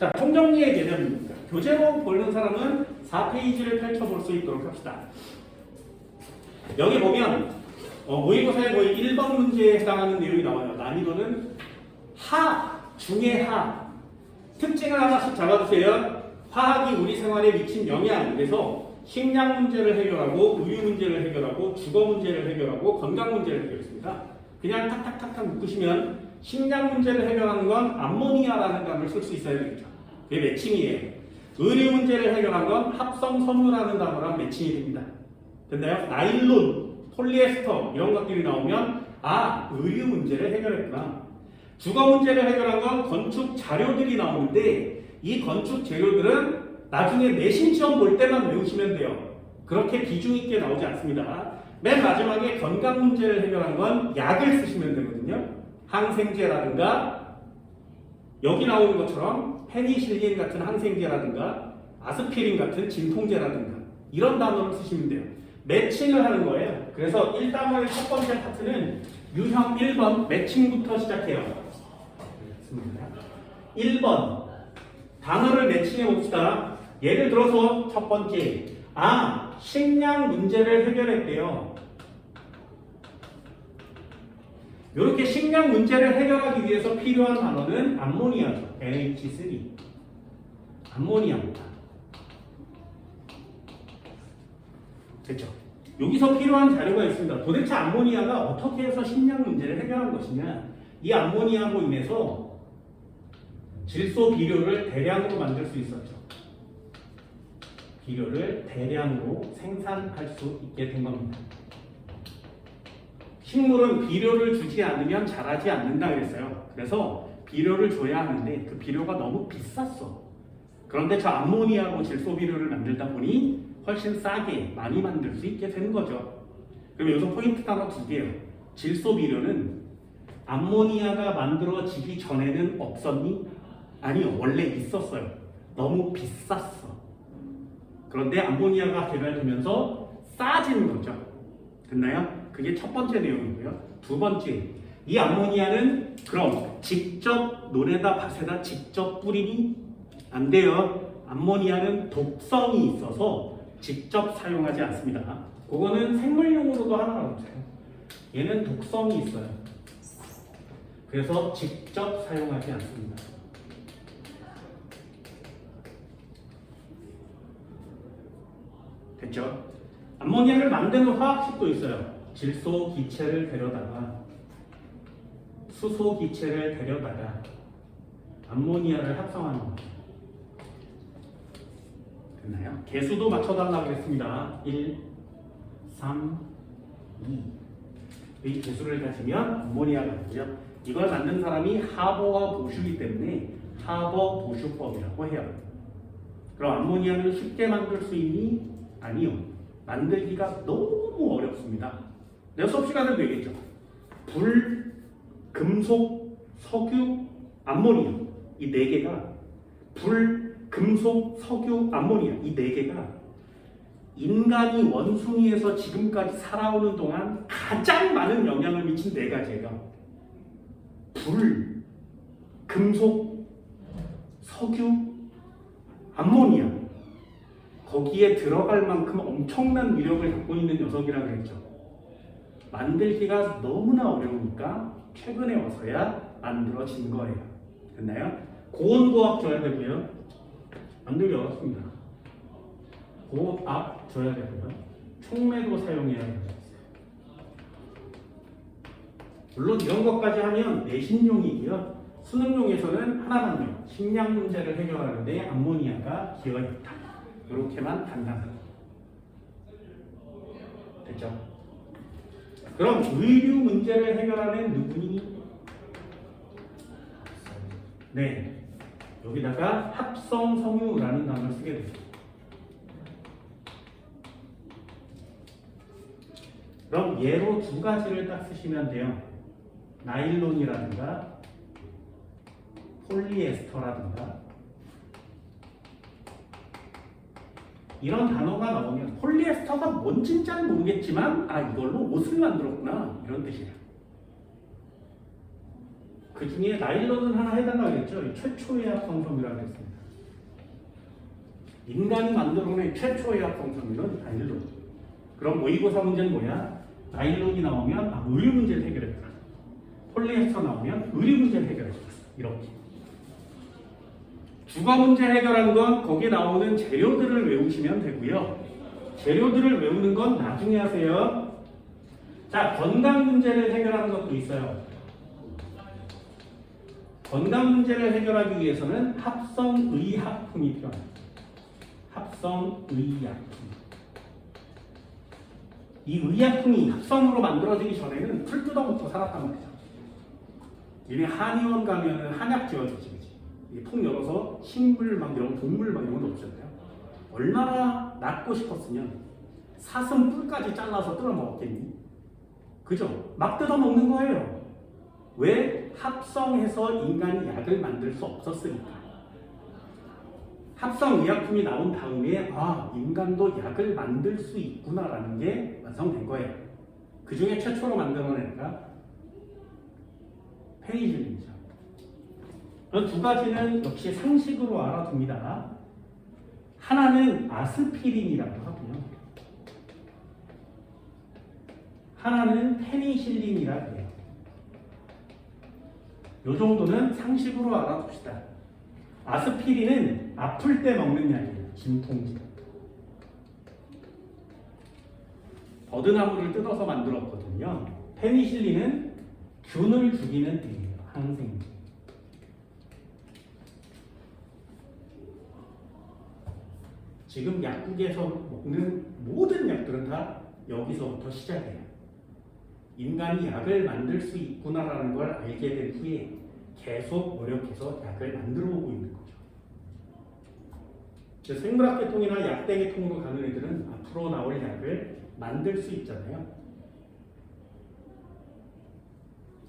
자, 총정리의 개념입니다. 교재로 보는 사람은 4페이지를 펼쳐볼 수 있도록 합시다. 여기 보면 모의고사에 거의 1번 문제에 해당하는 내용이 나와요. 난이도는 하, 중의 하. 특징을 하나씩 잡아주세요. 화학이 우리 생활에 미친 영향. 그래서 식량 문제를 해결하고 우유 문제를 해결하고 주거 문제를 해결하고 건강 문제를 해결했습니다. 그냥 탁탁탁탁 묶으시면 식량 문제를 해결하는 건 암모니아라는 단어를 쓸 수 있어야 되겠죠. 그게 매칭이에요. 의류 문제를 해결한 건 합성섬유라는 단어랑 매칭이 됩니다. 됐나요? 나일론, 폴리에스터 이런 것들이 나오면 의류 문제를 해결했구나. 주거 문제를 해결한 건 건축 자료들이 나오는데 이 건축 재료들은 나중에 내신 시험 볼 때만 외우시면 돼요. 그렇게 비중 있게 나오지 않습니다. 맨 마지막에 건강 문제를 해결한 건 약을 쓰시면 되거든요. 항생제라든가 여기 나오는 것처럼 페니실린 같은 항생제라든가 아스피린 같은 진통제라든가 이런 단어를 쓰시면 돼요. 매칭을 하는 거예요. 그래서 1단원의 첫 번째 파트는 유형 1번 매칭부터 시작해요. 1번 단어를 매칭해 봅시다. 예를 들어서 첫 번째 식량 문제를 해결했대요. 이렇게 식량 문제를 해결하기 위해서 필요한 단어는 암모니아죠. NH3 암모니아입니다. 됐죠? 여기서 필요한 자료가 있습니다. 도대체 암모니아가 어떻게 해서 식량 문제를 해결한 것이냐. 이 암모니아로 인해서 질소 비료를 대량으로 만들 수 있었죠. 비료를 대량으로 생산할 수 있게 된 겁니다. 식물은 비료를 주지 않으면 자라지 않는다 그랬어요. 그래서 비료를 줘야 하는데 그 비료가 너무 비쌌어. 그런데 저 암모니아로 질소 비료를 만들다 보니 훨씬 싸게 많이 만들 수 있게 되는 거죠. 그럼 여기서 포인트 단어 2개요. 질소 비료는 암모니아가 만들어지기 전에는 없었니? 아니요, 원래 있었어요. 너무 비쌌어. 그런데 암모니아가 개발되면서 싸지는 거죠. 됐나요? 그게 첫 번째 내용이고요. 두 번째, 이 암모니아는 그럼 직접 논에다 밭에다 직접 뿌리니? 안 돼요. 암모니아는 독성이 있어서 직접 사용하지 않습니다. 그거는 생물용으로도 하나 나오죠. 얘는 독성이 있어요. 그래서 직접 사용하지 않습니다. 됐죠? 암모니아를 만드는 화학식도 있어요. 질소 기체를 데려다가 수소 기체를 데려다가 암모니아를 합성하는 거죠. 됐나요? 개수도 맞춰달라고 했습니다. 1, 3, 2. 이 개수를 가지면 암모니아가 되고요. 이걸 만든 사람이 하버와 보슈이기 때문에 하버 보슈법이라고 해요. 그럼 암모니아는 쉽게 만들 수 있니? 아니요. 만들기가 너무 어렵습니다. 내가 수업 시간에도 얘기했죠. 불, 금속, 석유, 암모니아 이 4개가 불, 금속, 석유, 암모니아 이 4개가 인간이 원숭이에서 지금까지 살아오는 동안 가장 많은 영향을 미친 4가지예요. 불, 금속, 석유, 암모니아. 거기에 들어갈 만큼 엄청난 위력을 갖고 있는 녀석이라고 했죠. 만들기가 너무나 어려우니까 최근에 와서야 만들어진 거예요. 됐나요? 고온고압 줘야 되고요. 만들기 어렵습니다. 고압 줘야 되고요. 촉매도 사용해야 되고요. 물론 이런 것까지 하면 내신용이고요. 수능용에서는 하나만요. 식량 문제를 해결하는데 암모니아가 기여했다. 이렇게만 간다. 됐죠? 그럼 의류 문제를 해결하는 누구니? 네, 여기다가 합성섬유라는 단어를 쓰게 됩니다. 그럼 예로 2가지를 딱 쓰시면 돼요. 나일론이라든가 폴리에스터라든가 이런 단어가 나오면 폴리에스터가 뭔지는 잘 모르겠지만 이걸로 옷을 만들었구나 이런 뜻이에요. 그 중에 나일론은 하나 해달라고 했죠. 최초의 합성 섬유라고 했습니다. 인간이 만들어낸 최초의 합성 섬유는 나일론. 그럼 모의고사 문제는 뭐야? 나일론이 나오면 의류 문제를 해결했다. 폴리에스터 나오면 의류 문제를 해결했다. 이렇게. 주거 문제 해결하는 건 거기에 나오는 재료들을 외우시면 되고요. 재료들을 외우는 건 나중에 하세요. 자, 건강 문제를 해결하는 것도 있어요. 건강 문제를 해결하기 위해서는 합성의약품이 필요합니다. 합성의약품. 이 의약품이 합성으로 만들어지기 전에는 풀 뜯어먹고 살았단 말이죠. 이미 한의원 가면은 한약 지어주지. 통 열어서 식물 막 이런 동물 막 이런 거 없잖아요. 얼마나 낫고 싶었으면 사슴 뿔까지 잘라서 뜯어 먹었겠니? 그죠? 막 뜯어 먹는 거예요. 왜? 합성해서 인간이 약을 만들 수 없었으니까. 합성의약품이 나온 다음에 인간도 약을 만들 수 있구나라는 게 완성된 거예요. 그 중에 최초로 만들어낸 애가 페니실린이죠. 두 가지는 역시 상식으로 알아둡니다. 하나는 아스피린이라고 하고요. 하나는 페니실린이라고 해요. 이 정도는 상식으로 알아둡시다. 아스피린은 아플 때 먹는 약이에요. 진통제. 버드나무를 뜯어서 만들었거든요. 페니실린은 균을 죽이는 애예요. 항생제. 지금 약국에서 먹는 모든 약들은 다 여기서부터 시작해요. 인간이 약을 만들 수 있구나라는 걸 알게 된 후에 계속 노력해서 약을 만들어 오고 있는 거죠. 생물학 계통이나 약대 계통으로 가는 애들은 앞으로 나올 약을 만들 수 있잖아요.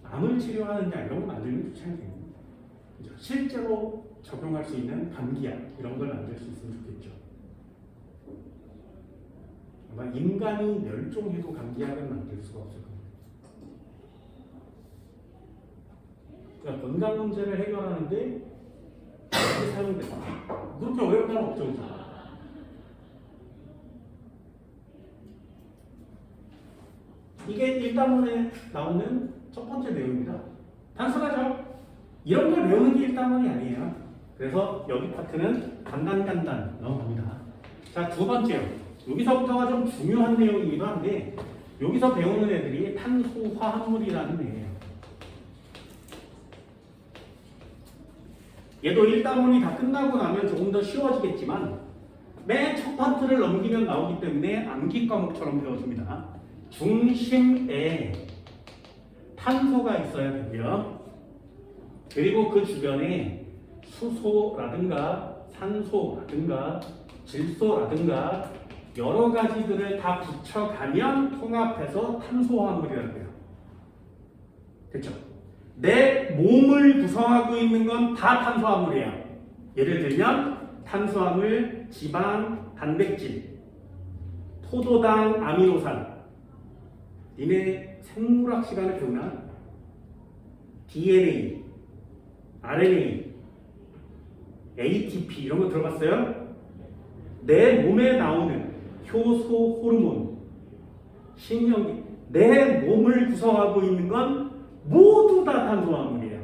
암을 치료하는 약 이런 거 만들면 좋지 않겠어요? 실제로 적용할 수 있는 감기약 이런 걸 만들 수 있으면 좋겠죠. 아마 인간이 멸종해도 감기약을 만들 수가 없을 겁니다. 그러니까 건강 문제를 해결하는데 이렇게 사용된다. 그렇게 어려운 건 없죠. 그죠? 이게 1단원에 나오는 첫 번째 내용입니다. 단순하죠? 이런 걸 배우는 게 1단원이 아니에요. 그래서 여기 파트는 간단간단 넘어갑니다. 자, 두 번째요. 여기서부터가 좀 중요한 내용이기도 한데 여기서 배우는 애들이 탄소화합물이라는 애예요. 얘도 1단원이 다 끝나고 나면 조금 더 쉬워지겠지만 맨 첫 파트를 넘기면 나오기 때문에 암기 과목처럼 배워줍니다. 중심에 탄소가 있어야 되고요. 그리고 그 주변에 수소라든가 산소라든가 질소라든가 여러 가지들을 다 붙여가면 통합해서 탄소화합물이라고 해요. 됐죠? 내 몸을 구성하고 있는 건 다 탄소화물이에요. 예를 들면 탄수화물, 지방, 단백질, 포도당, 아미노산. 니네 생물학 시간에 배우나? DNA, RNA, ATP 이런 거 들어봤어요? 내 몸에 나오는 효소, 호르몬, 신경계, 내 몸을 구성하고 있는 건 모두 다 탄소화물이에요.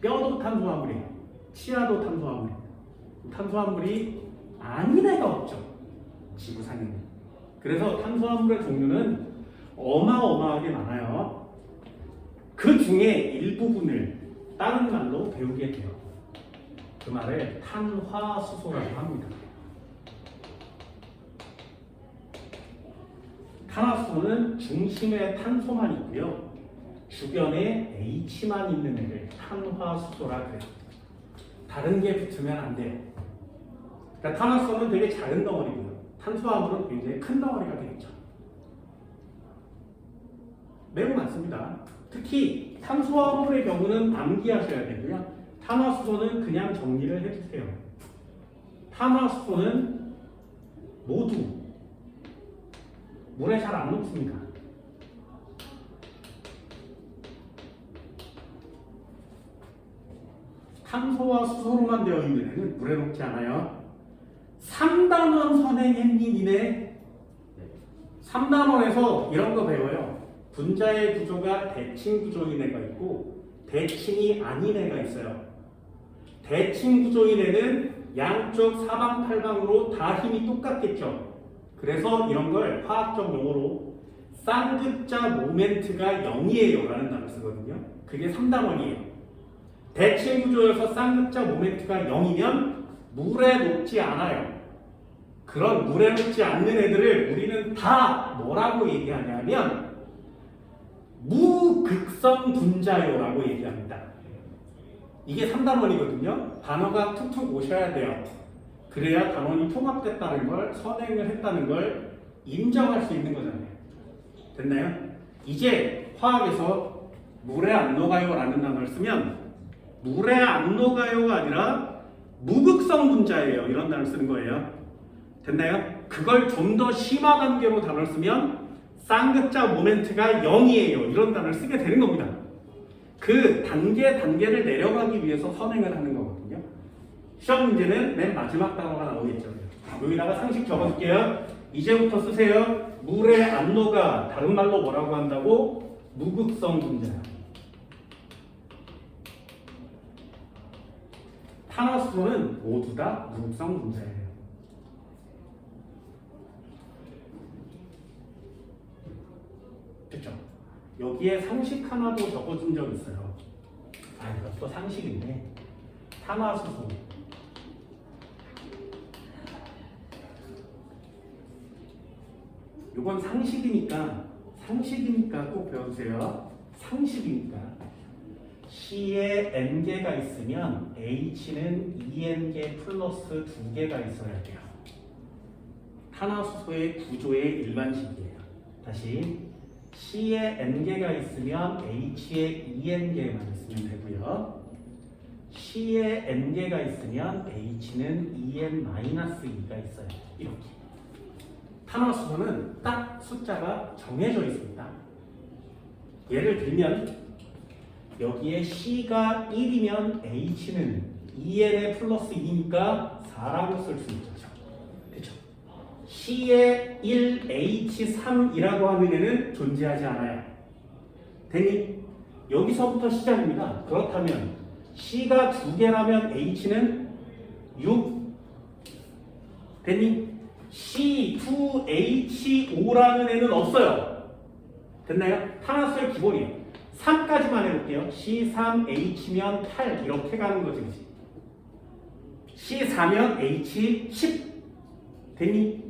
뼈도 탄소화물이에요. 치아도 탄소화물이에요. 탄소화물이 아닌 애가 없죠. 지구상에는. 그래서 탄소화물의 종류는 어마어마하게 많아요. 그 중에 일부분을 다른 말로 배우게 돼요. 그 말을 탄화수소라고 합니다. 탄화수소는 중심에 탄소만 있고요. 주변에 H만 있는 애를 탄화수소라 그래요. 다른 게 붙으면 안 돼요. 그러니까 탄화수소는 되게 작은 덩어리고요. 탄수화물은 굉장히 큰 덩어리가 되겠죠. 매우 많습니다. 특히 탄수화물의 경우는 암기하셔야 되고요. 탄화수소는 그냥 정리를 해주세요. 탄화수소는 모두 물에 잘 안 녹습니다. 탄소와 수소로만 되어 있는 애는 물에 녹지 않아요. 3단원 선행했니 니네? 3단원에서 이런 거 배워요. 분자의 구조가 대칭 구조인 애가 있고 대칭이 아닌 애가 있어요. 대칭 구조인 애는 양쪽 사방팔방으로 다 힘이 똑같겠죠. 그래서 이런 걸 화학적 용어로 쌍극자 모멘트가 0이에요 라는 단어를 쓰거든요. 그게 3단원이에요. 대칭 구조여서 쌍극자 모멘트가 0이면 물에 녹지 않아요. 그런 물에 녹지 않는 애들을 우리는 다 뭐라고 얘기하냐면 무극성 분자요라고 얘기합니다. 이게 3단원이거든요. 단어가 툭툭 오셔야 돼요. 그래야 단원이 통합됐다는 걸, 선행을 했다는 걸 인정할 수 있는 거잖아요. 됐나요? 이제 화학에서 물에 안 녹아요 라는 단어를 쓰면 물에 안 녹아요가 아니라 무극성 분자예요. 이런 단어를 쓰는 거예요. 됐나요? 그걸 좀 더 심화 단계로 단어를 쓰면 쌍극자 모멘트가 0이에요. 이런 단어를 쓰게 되는 겁니다. 그 단계를 내려가기 위해서 선행을 하는 거거든요. 시험 문제는 맨 마지막 단어가 나오겠죠. 여기다가 상식 적어줄게요. 이제부터 쓰세요. 물에 안 녹아. 다른 말로 뭐라고 한다고? 무극성 분자. 탄화수소는 모두 다 무극성 분자예요. 됐죠? 여기에 상식 하나도 적어준 적 있어요. 아, 이것도 상식인데. 탄화수소. 이건 상식이니까 꼭 배워주세요. 상식이니까 C에 N개가 있으면 H는 2N개 플러스 2개가 있어야 돼요. 탄화수소의 구조의 일반식이에요. 다시 C에 N개가 있으면 H에 2N개만 있으면 되고요. C에 N개가 있으면 H는 2N-2가 있어요. 이렇게. 탄화수소는 딱 숫자가 정해져 있습니다. 예를 들면 여기에 C가 1이면 H는 2N의 플러스 2니까 4라고 쓸 수 있죠. 그렇죠? C에 1, H3이라고 하는 애는 존재하지 않아요. 되니? 여기서부터 시작입니다. 그렇다면 C가 2개라면 H는 6. 되니? C2H5라는 애는 없어요. 됐나요? 탄화수소의 기본이에요. 3까지만 해볼게요. C3H면 8 이렇게 가는 거지. C4면 H10 되니?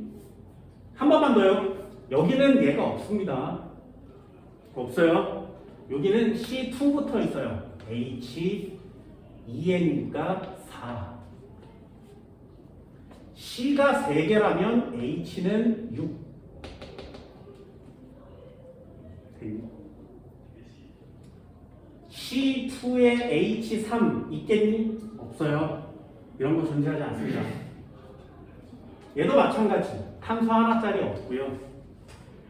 한 번만 더요. 여기는 얘가 없습니다. 없어요. 여기는 C2부터 있어요. H2N이니까 4. C가 3개라면 H는 6. C2에 H3 있겠니? 없어요. 이런 거 존재하지 않습니다. 얘도 마찬가지. 탄소 하나짜리 없고요.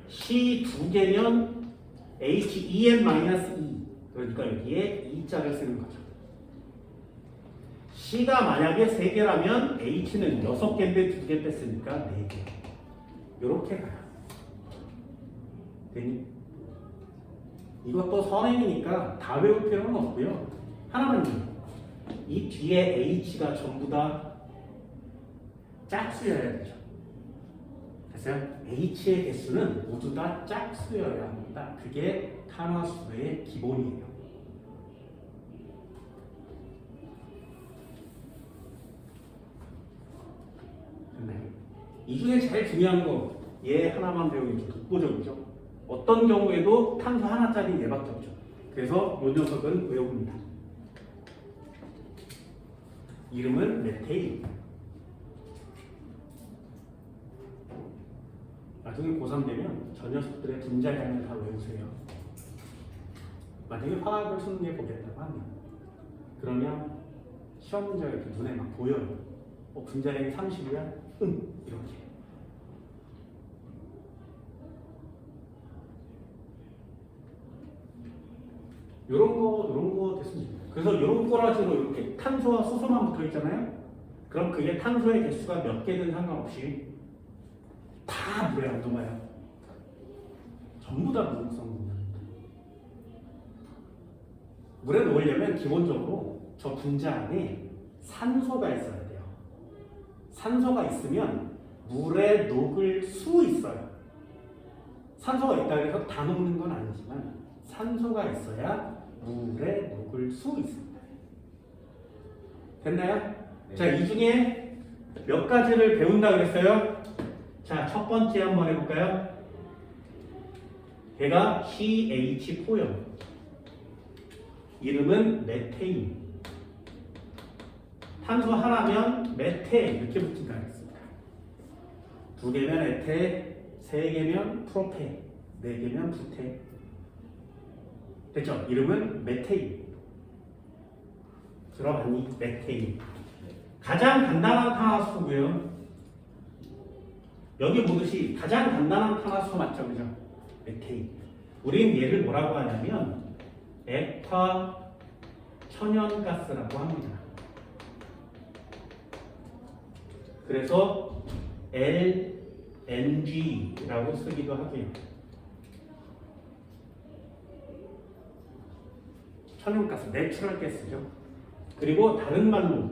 C 2개면 H2N-2. 그러니까 여기에 2자를 쓰는 거죠. C가 만약에 3개라면 H는 6개인데 2개 뺐으니까 4개. 이렇게 가요. 되니? 이것도 선행이니까 다 외울 필요는 없고요. 하나만 요. 이 뒤에 H가 전부 다 짝수여야 되죠. 됐어요? H의 개수는 모두 다 짝수여야 합니다. 그게 탄화수소의 기본이에요. 이 중에 제일 중요한 거, 얘 하나만 배우는 게 독보적이죠. 어떤 경우에도 탄소 하나짜리 얘밖에 없죠. 그래서 이 녀석은 외웁니다. 이름은 메테일. 나중에 고3 되면 저 녀석들의 분자량을 다 외우세요. 만약에 화학을 수능에 보겠다고 하면, 그러면 시험 문제가 이렇게 눈에 막 보여요. 분자량이 30이야? 응, 이렇게. 요런 거 됐으면 좋겠어요. 그래서 이런 꼬라지로 이렇게 탄소와 수소만 붙어 있잖아요. 그럼 그게 탄소의 개수가 몇 개든 상관없이 다 물에 안 녹아요. 전부 다 무극성입니다. 물에 녹으려면 기본적으로 저 분자 안에 산소가 있어야 돼요. 산소가 있으면 물에 녹을 수 있어요. 산소가 있다고 해서 다 녹는 건 아니지만 산소가 있어야 물에 녹을 수 있습니다. 됐나요? 네. 자, 이 중에 몇 가지를 배운다 그랬어요? 자, 첫 번째 한번 해볼까요? 얘가 CH4요. 이름은 메테인. 탄소 하나면 메테 이렇게 붙인다 그랬습니다. 두 개면 에테, 세 개면 프로페, 네 개면 부테. 됐죠? 이름은 메테인. 들어봤니? 메테인. 가장 간단한 탄화수소고요. 여기 보듯이 가장 간단한 탄화수소 맞죠? 그죠? 메테인. 우리는 얘를 뭐라고 하냐면 액화 천연가스라고 합니다. 그래서 LNG라고 쓰기도 하고요. 천연가스, 내추럴 가스죠. 그리고 다른 말로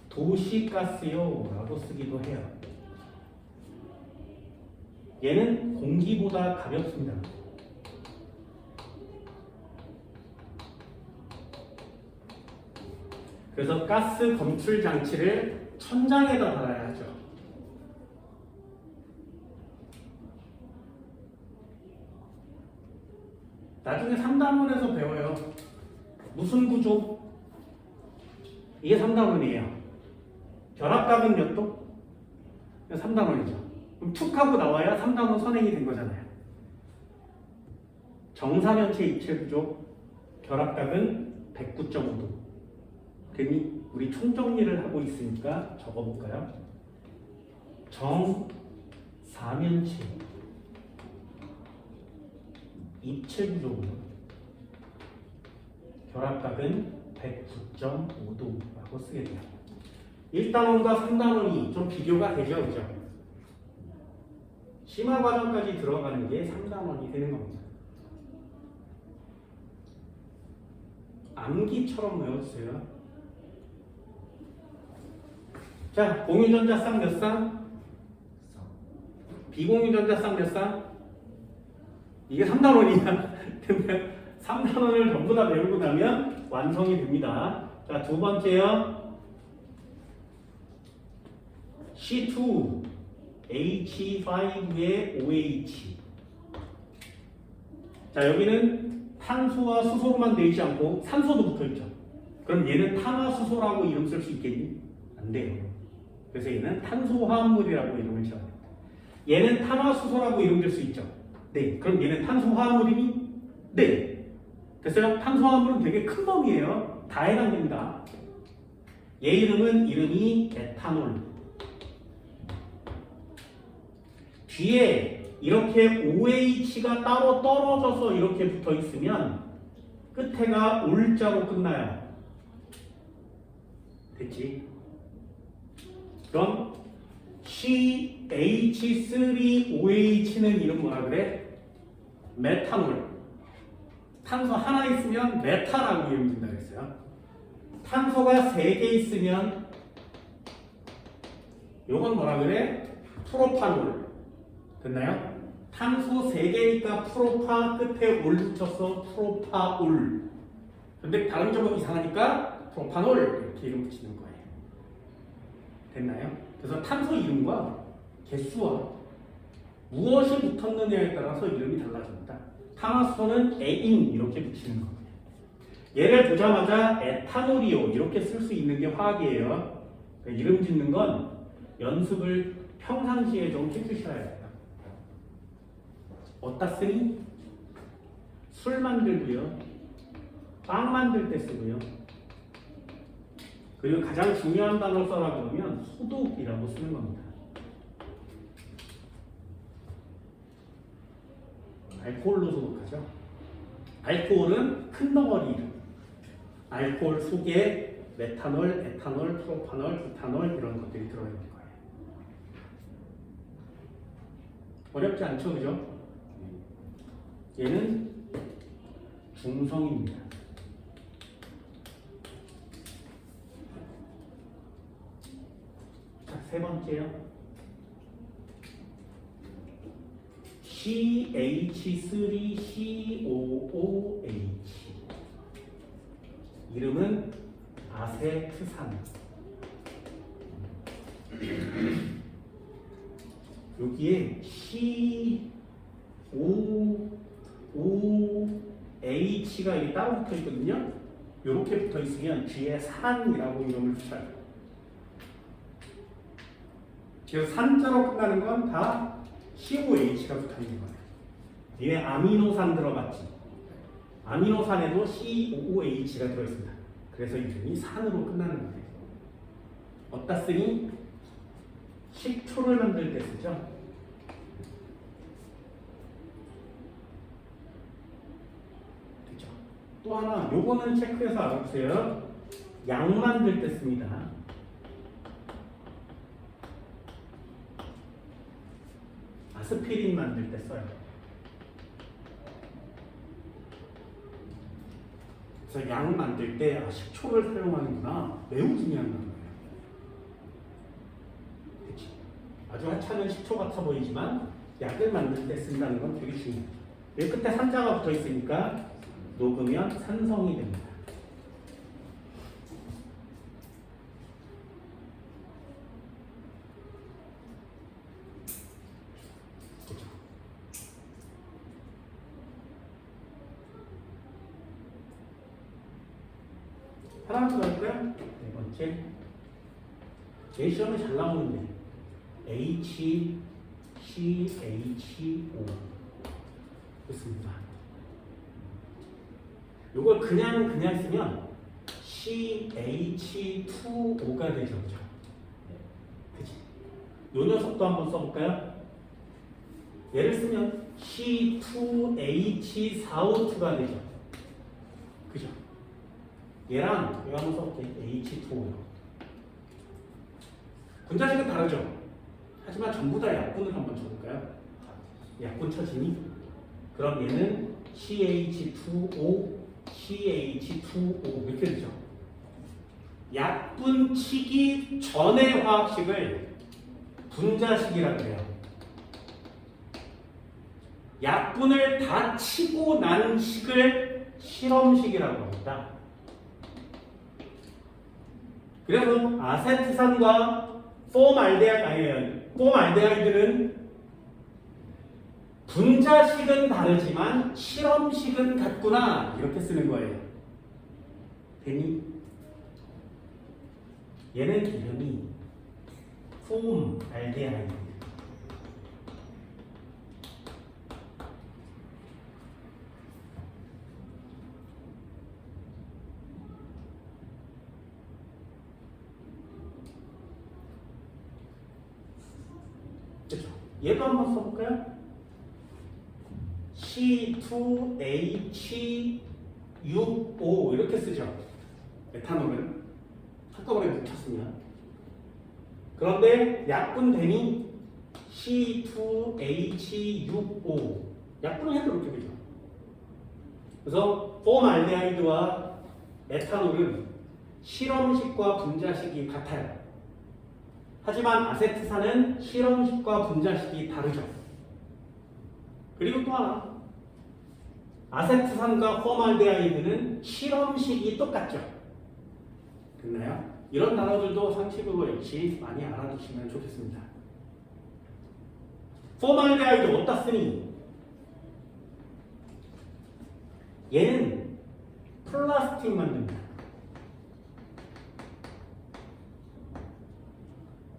도시가스요라고 쓰기도 해요. 얘는 공기보다 가볍습니다. 그래서 가스 검출 장치를 천장에다 달아야 하죠. 나중에 3단원에서 배워요. 무슨 구조? 이게 3단원이에요. 결합각은 몇 도? 3단원이죠. 그럼 툭 하고 나와야 3단원 선행이 된 거잖아요. 정사면체 입체 구조, 결합각은 109.5도. 괜히 우리 총정리를 하고 있으니까 적어볼까요? 정사면체 입체 구조고요. 결합각은 109.5도라고 쓰게 돼요. 1단원과 3단원이 좀 비교가 되죠, 그죠? 심화 과정까지 들어가는 게 3단원이 되는 겁니다. 암기처럼 외워주세요. 자, 공유전자쌍 몇 쌍? 비공유전자쌍 몇 쌍? 이게 3단원이야. 3단원을 전부 다 배우고 나면 완성이 됩니다. 자, 두 번째요. C2H5의 OH. 자, 여기는 탄소와 수소로만 되어 있지 않고 산소도 붙어 있죠. 그럼 얘는 탄화수소라고 이름 쓸 수 있겠니? 안 돼요. 그래서 얘는 탄소화합물이라고 이름을 지어야 됩니다. 얘는 탄화수소라고 이름 줄 수 있죠. 네. 그럼 얘는 탄소화합물이니? 네. 됐어요? 탄소화합물은 되게 큰 범위예요. 다 해당됩니다. 얘 이름이 에탄올. 뒤에 이렇게 OH가 따로 떨어져서 이렇게 붙어 있으면 끝에가 올자로 끝나요. 됐지? 그럼 CH3OH는 이름 뭐라 그래? 메탄올. 탄소 하나 있으면 메타라고 이름 준다 그랬어요. 탄소가 3개 있으면 요건 뭐라 그래? 프로파놀. 됐나요? 탄소 3개니까 프로파 끝에 올 붙여서 프로파올. 근데 다른 점은 이상하니까 프로파놀 이렇게 이름 붙이는 거예요. 됐나요? 그래서 탄소 이름과 개수와 무엇이 붙었느냐에 따라서 이름이 달라집니다. 탄화수소는 에인 이렇게 붙이는 겁니다. 얘를 보자마자 에탄올이요 이렇게 쓸 수 있는 게 화학이에요. 그러니까 이름 짓는 건 연습을 평상시에 좀 해주셔야 해요. 어디다 쓰니? 술 만들고요. 빵 만들 때 쓰고요. 그리고 가장 중요한 단어 써라 그러면 소독이라고 쓰는 겁니다. 알코올로 소독하죠. 알코올은 큰 덩어리 이름. 알코올 속에 메탄올, 에탄올, 프로파놀, 부탄올 이런 것들이 들어있는 거예요. 어렵지 않죠, 그죠? 얘는 중성입니다. 자, 세 번째요. CH3COOH 이름은 아세트산. 여기에 COOH가 이게 따로 붙어 있거든요. 이렇게 붙어 있으면 뒤에 산이라고 이름을 붙여요. 그래서 산자로 끝나는 건 다 COH가 붙어 있는 거예요. 뒤에 아미노산 들어갔지. 아미노산에도 COOH가 들어있습니다. 그래서 이름이 산으로 끝나는 거예요. 어디다 쓰니? 식초를 만들 때 쓰죠. 됐죠? 또 하나, 요거는 체크해서 알아보세요. 약 만들 때 씁니다. 아스피린 만들 때 써요. 그래서 약 만들 때 식초를 사용하는구나. 매우 중요한 거예요. 그치? 아주 하찮은 식초 같아 보이지만 약을 만들 때 쓴다는 건 되게 중요해요. 여기 끝에 산자가 붙어 있으니까 녹으면 산성이 됩니다. 하나 더 할까요? 네 번째. 제 시험에 잘 나오는데 HCHO 좋습니다. 이걸 그냥 쓰면 CH2O가 되죠. 그죠? 그치? 요 녀석도 한번 써볼까요? 얘를 쓰면 C2H4O2가 되죠. 그죠? 얘랑 이거 한번 써볼게. H2O. 분자식은 다르죠? 하지만 전부 다 약분을 한번 쳐볼까요? 약분 쳐지니? 그럼 얘는 CH2O, CH2O 이렇게 되죠. 약분 치기 전의 화학식을 분자식이라고 해요. 약분을 다 치고 난 식을 실험식이라고 합니다. 그래서 아세트산과 폼알데하이드는 분자식은 다르지만 실험식은 같구나 이렇게 쓰는 거예요. 되니? 얘는 이름이 폼알데하이드. 그렇죠? 얘도 한번 써볼까요? C2H6O 이렇게 쓰죠. 에탄올은 한꺼번에 묻혔으면. 그런데 약분되니 C2H6O 약분을 해도 이렇게 되죠. 그래서 폼알데하이드와 에탄올은 실험식과 분자식이 같아요. 하지만 아세트산은 실험식과 분자식이 다르죠. 그리고 또 하나, 아세트산과 폼알데하이드는 실험식이 똑같죠. 됐나요? 이런 단어들도 상식으로 역시 많이 알아두시면 좋겠습니다. 폼알데하이드 어디다 쓰니? 얘는 플라스틱 만듭니다.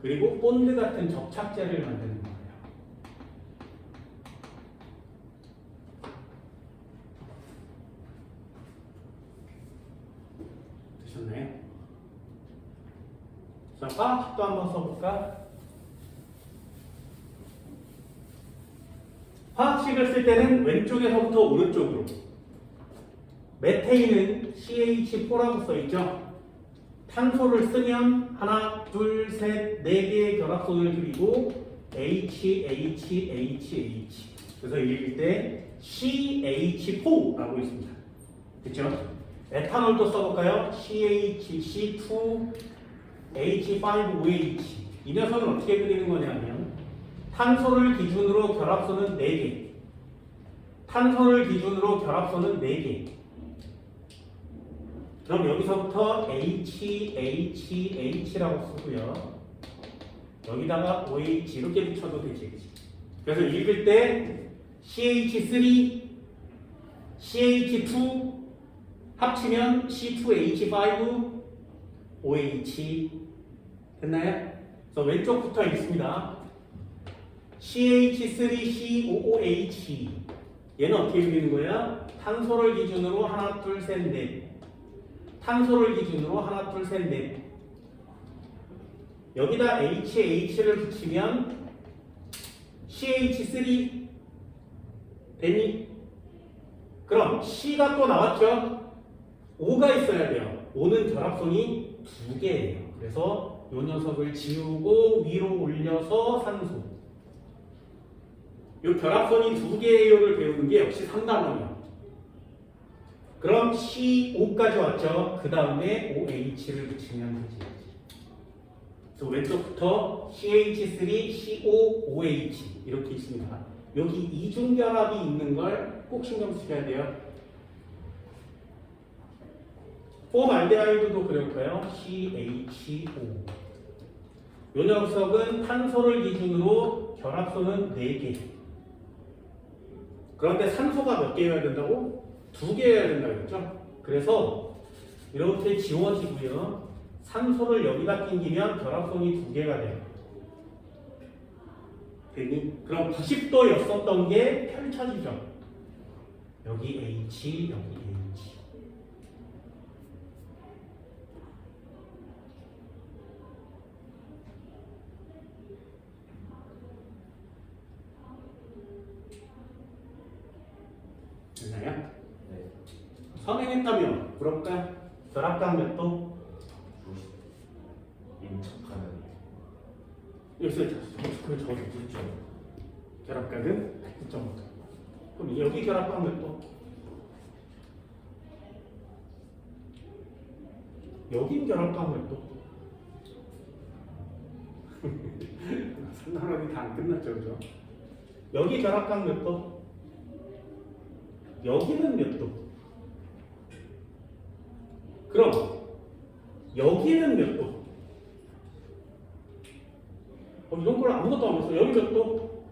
그리고 본드 같은 접착제를 만드는 거예요. 되셨나요? 자, 화학식도 한번 써볼까? 화학식을 쓸 때는 왼쪽에서부터 오른쪽으로. 메테인은 CH4라고 써있죠. 탄소를 쓰면 하나, 둘, 셋, 네 개의 결합선을 그리고 HHHH. 그래서 읽을 때 CH4라고 있습니다. 그렇죠? 에탄올도 써볼까요? CHC2H5OH. 이 녀석은 어떻게 그리는 거냐면 탄소를 기준으로 결합선은 4개. 탄소를 기준으로 결합선은 4개. 그럼 여기서부터 HHH라고 쓰고요. 여기다가 OH 이렇게 붙여도 되지. 그래서 읽을 때 CH3, CH2 합치면 C2H5, OH 됐나요? 그래서 왼쪽부터 읽습니다. CH3COOH 얘는 어떻게 그리는 거야? 탄소를 기준으로 하나, 둘, 셋, 넷. 탄소를 기준으로 하나, 둘, 셋, 넷. 여기다 HH를 붙이면 CH3 되니? 그럼 C가 또 나왔죠? O가 있어야 돼요. O는 결합선이 2개예요. 그래서 이 녀석을 지우고 위로 올려서 산소. 이 결합선이 2개예요를 배우는 게 역시 3단원이에요. 그럼 CO 까지 왔죠? 그 다음에 OH를 붙이면 되지. 그래서 왼쪽부터 CH3COOH 이렇게 있습니다. 여기 이중결합이 있는 걸 꼭 신경 쓰셔야 돼요. 포말데하이드도 그럴까요? CHO. 이 녀석은 탄소를 기준으로 결합선은 4개. 그런데 산소가 몇 개여야 된다고? 2개여야 된다고 했죠? 그래서 이렇게 지워지고요. 산소를 여기다 끼면 결합선이 2개가 돼요. 되니? 그럼 90도였었던 게 펼쳐지죠. 여기 H, 여기 H. 됐나요? 네. 선행했다면 물어볼까요? 결합각 몇 도? 인척하는 여기서 그걸 적어주죠. 결합각은 9.5도. 그럼 여기 결합각 몇 도? 여긴 결합각 몇 도? 3단원이 다 안 끝났죠, 그죠? 여기 결합각 몇 도? 여기는 몇 도? 그럼 여기는 몇 도? 이런 걸 아무것도 안 했어. 여기 몇 도?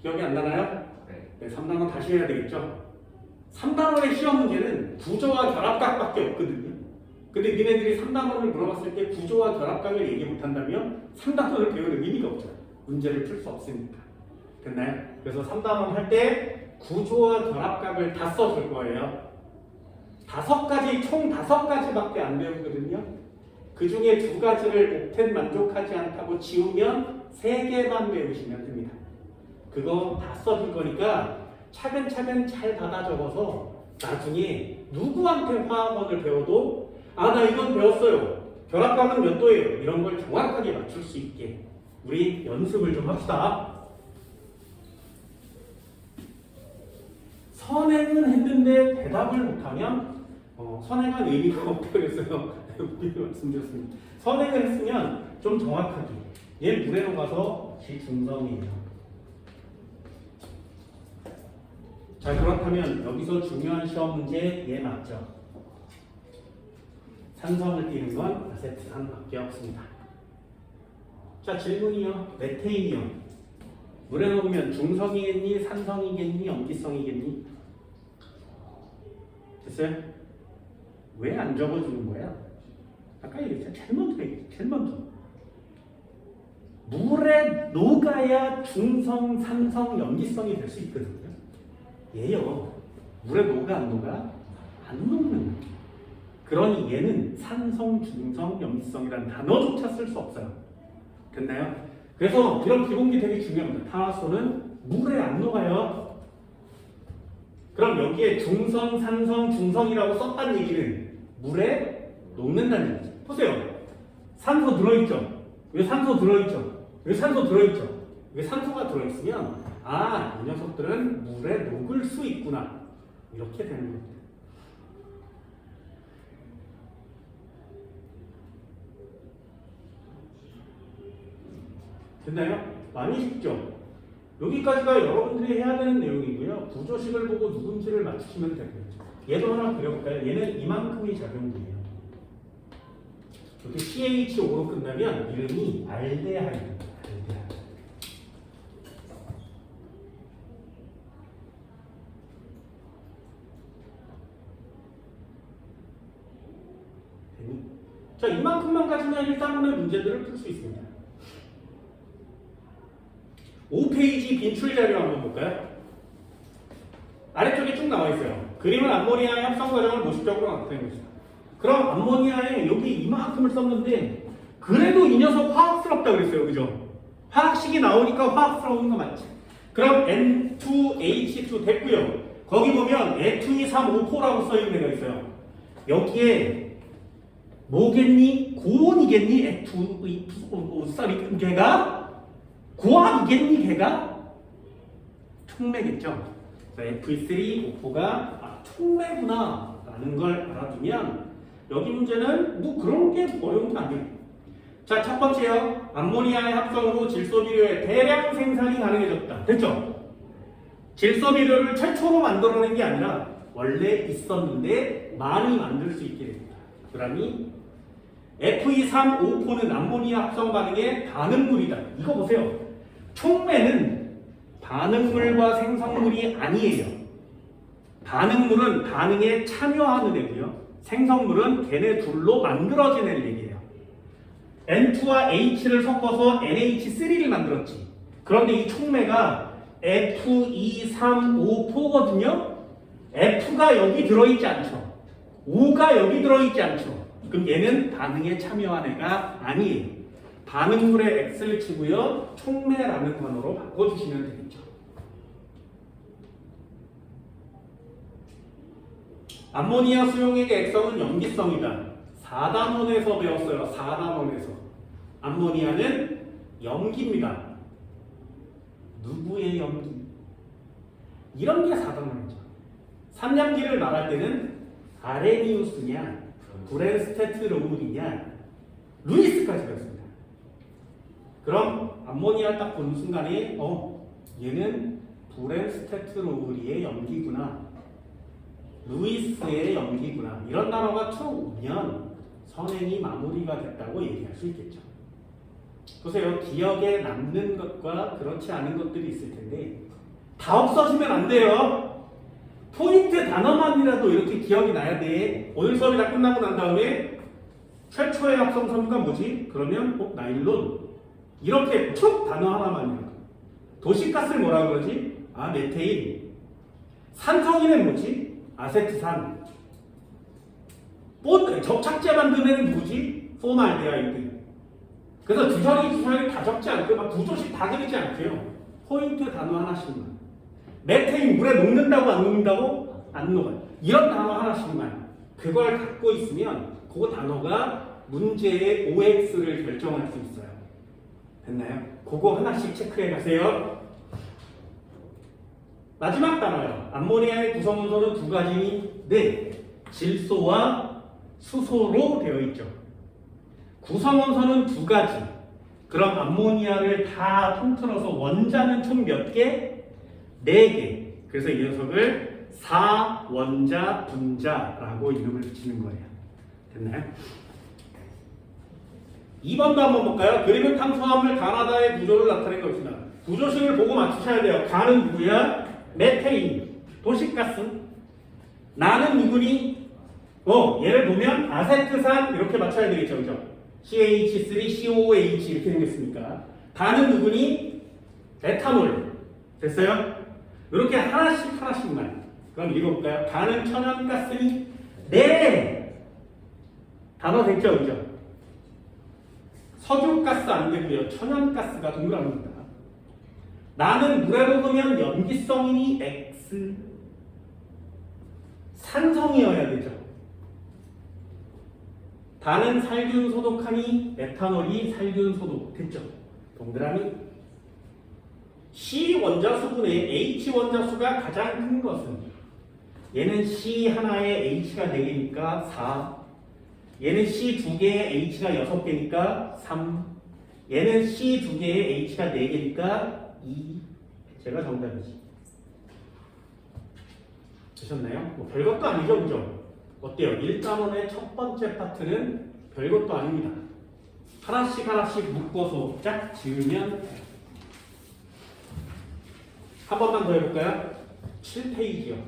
기억이 안 나나요? 네, 3단원 다시 해야 되겠죠? 3단원의 시험 문제는 구조와 결합각밖에 없거든요. 근데 니네들이 3단원을 물어봤을 때 구조와 결합각을 얘기 못한다면 3단원을 배우는 의미가 없죠. 문제를 풀 수 없으니까. 됐나요? 그래서 3단원 할 때 구조와 결합각을 다 써줄 거예요. 5가지, 총 5가지밖에 안 배우거든요. 그 중에 2가지를 옥텐 만족하지 않다고 지우면 3개만 배우시면 됩니다. 그거 다 써줄 거니까 차근차근 잘 받아 적어서 나중에 누구한테 화학원을 배워도 아, 나 이건 배웠어요. 결합각은 몇 도예요? 이런 걸 정확하게 맞출 수 있게 우리 연습을 좀 합시다. 선행은 했는데 대답을 못하면 선행한 의미가 없다고 했어요. 말씀드렸습니다. 선행을 했으면 좀 정확하게 얘 물에로 가서 지중성이에요. 자, 그렇다면 여기서 중요한 시험 문제 얘 맞죠? 산성을 띄는 건 아세트산밖에 없습니다. 자, 질문이요. 메테인이요. 물에 넣으면 중성이겠니? 산성이겠니? 염기성이겠니? 됐어요? 왜 안 적어주는 거야? 아까 얘기했잖아. 제일 먼저 얘기했지. 제일 먼저. 물에 녹아야 중성, 산성, 염기성이 될 수 있거든요. 얘요. 물에 녹아 안 녹아? 안 녹는. 그러니 얘는 산성, 중성, 염기성이라는 단어조차 쓸 수 없어요. 됐나요? 그래서 이런 기본기 되게 중요합니다. 탄화수소는 물에 안 녹아요. 그럼 그럼 여기에 중성, 산성, 중성이라고 썼다는 얘기는 물에 녹는다는 얘기죠. 보세요. 산소 들어있죠? 왜 산소 들어있죠? 왜 산소 들어있죠? 왜 산소가 들어있으면 아, 이 녀석들은 물에 녹을 수 있구나. 이렇게 되는 겁니다. 됐나요? 많이 쉽죠? 여기까지가 여러분들이 해야 되는 내용이고요. 구조식을 보고 누군지를 맞추시면 되겠죠. 얘도 하나 그려볼까요? 얘는 이만큼이 작용이에요. 이렇게 CH5로 끝나면 이름이 알데하이드입니다. 알데하이드. 자, 이만큼만 가지면 일단은 문제들을 풀 수 있습니다. 5페이지 빈출 자료 한번 볼까요? 아래쪽에 쭉 나와 있어요. 그림은 암모니아의 합성 과정을 모식적으로 나타내고 있습니다. 그럼 암모니아에 여기 이만큼을 썼는데 그래도 이 녀석 화학스럽다 그랬어요. 그죠? 화학식이 나오니까 화학스러운 거 맞지? 그럼 N2H2 됐고요. 거기 보면 N2E3O4라고 써있는 애가 있어요. 여기에 뭐겠니? 고온이겠니? N2E3 걔가? 고압이겠니? 걔가? 촉매겠죠? F3O4가 촉매구나 라는 걸 알아두면 여기 문제는 뭐 그런 게 어려운 게 아니에요. 자, 첫 번째요. 암모니아의 합성으로 질소비료의 대량 생산이 가능해졌다. 됐죠? 질소비료를 최초로 만들어낸 게 아니라 원래 있었는데 많이 만들 수 있게 됩니다. 그러니 Fe3O4는 암모니아 합성 반응의 반응물이다. 이거 보세요. 촉매는 반응물과 생성물이 아니에요. 반응물은 반응에 참여하는 애고요. 생성물은 걔네 둘로 만들어진 애를 얘기해요. N2와 H를 섞어서 NH3를 만들었지. 그런데 이 촉매가 F235Fo거든요. F가 여기 들어있지 않죠. O가 여기 들어있지 않죠. 그럼 얘는 반응에 참여한 애가 아니에요. 반응물의 X를 치고요. 촉매라는 단어로 바꿔주시면 되겠죠. 암모니아 수용액의 액성은 염기성이다. 4단원에서 배웠어요. 4단원에서. 암모니아는 염기입니다. 누구의 염기? 이런 게 4단원이죠. 삼양기를 말할 때는 아레니우스냐, 브랜스테트로울이냐, 루이스까지 배웠습니다. 그럼 암모니아 딱 보는 순간에 얘는 브랜스테트로울의 염기구나, 루이스의 염기구나, 이런 단어가 툭 오면 선행이 마무리가 됐다고 얘기할 수 있겠죠. 보세요. 기억에 남는 것과 그렇지 않은 것들이 있을 텐데 다 없어지면 안 돼요. 포인트 단어만이라도 이렇게 기억이 나야 돼. 오늘 수업이 다 끝나고 난 다음에 최초의 합성 섬유가 뭐지? 그러면 나일론. 이렇게 툭 단어 하나만이라도. 도시가스를 뭐라 그러지? 메테인. 산성인은 뭐지? 아세트산. 접착제 만드는 애는 누구지? 포말데하이드. 그래서 주저리 다 적지 않고요. 막 구조식 다 그리지 않고요. 포인트 단어 하나씩만. 메테인 물에 녹는다고 안 녹는다고? 안 녹아요. 이런 단어 하나씩만. 그걸 갖고 있으면 그 단어가 문제의 OX를 결정할 수 있어요. 됐나요? 그거 하나씩 체크해 가세요. 마지막 단어요. 암모니아의 구성원소는 두 가지니 질소와 수소로 되어 있죠. 구성원소는 두 가지. 그럼 암모니아를 다 통틀어서 원자는 총 몇 개? 4개. 그래서 이 녀석을 사원자 분자라고 이름을 붙이는 거예요. 됐나요? 2번도 한번 볼까요? 그림은 탄수화물 가나다의 구조를 나타낸 것입니다. 구조식을 보고 맞추셔야 돼요. 가는 누구야? 메테인, 도시가스. 나는 누구니? 얘를 보면 아세트산 이렇게 맞춰야 되겠죠. 그죠? CH3, COOH 이렇게 생겼으니까. 가는 누구니? 에탄올. 됐어요? 이렇게 하나씩만. 그럼 읽어볼까요? 가는 천연가스니? 네! 단어 됐죠? 그죠? 석유가스 안 되고요. 천연가스가 동그라미입니다. 나는 물에 녹으면 염기성이니 X. 산성이어야 되죠. 단은 살균 소독하니 에탄올이 살균 소독 됐죠. 동그라미. C 원자수분의 H 원자수가 가장 큰 것은 얘는 C 하나에 H가 4개니까 4, 얘는 C 2개에 H가 6개니까 3, 얘는 C 2개에 H가 4개니까 2. 제가 정답이지. 되셨나요? 뭐 별것도 아니죠, 그죠? 어때요? 1단원의 첫 번째 파트는 별것도 아닙니다. 하나씩 하나씩 묶어서 짝 지으면 돼요. 한 번만 더 해볼까요? 7페이지요.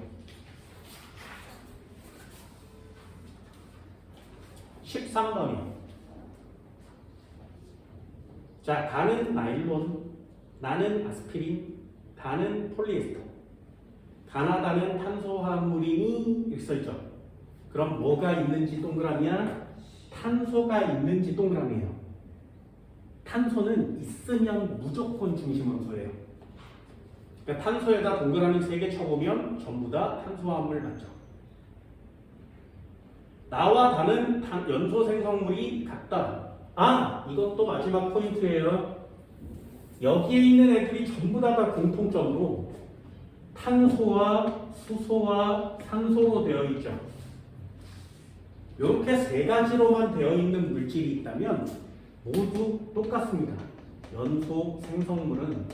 13번이요. 자, 가는 나일론, 나는 아스피린, 다는 폴리에스터. 가나다는 탄소화합물이니 이렇게 써있죠. 그럼 뭐가 있는지 동그라미야? 탄소가 있는지 동그라미예요. 탄소는 있으면 무조건 중심으로 서예요. 그러니까 탄소에다 동그라미 3개 쳐보면 전부 다 탄소화합물 맞죠. 나와 다는 연소 생성물이 같다. 아, 이것도 마지막 포인트예요. 여기에 있는 애들이 전부 다 공통점으로 탄소와 수소와 산소로 되어 있죠. 이렇게 3가지로만 되어 있는 물질이 있다면 모두 똑같습니다. 연소 생성물은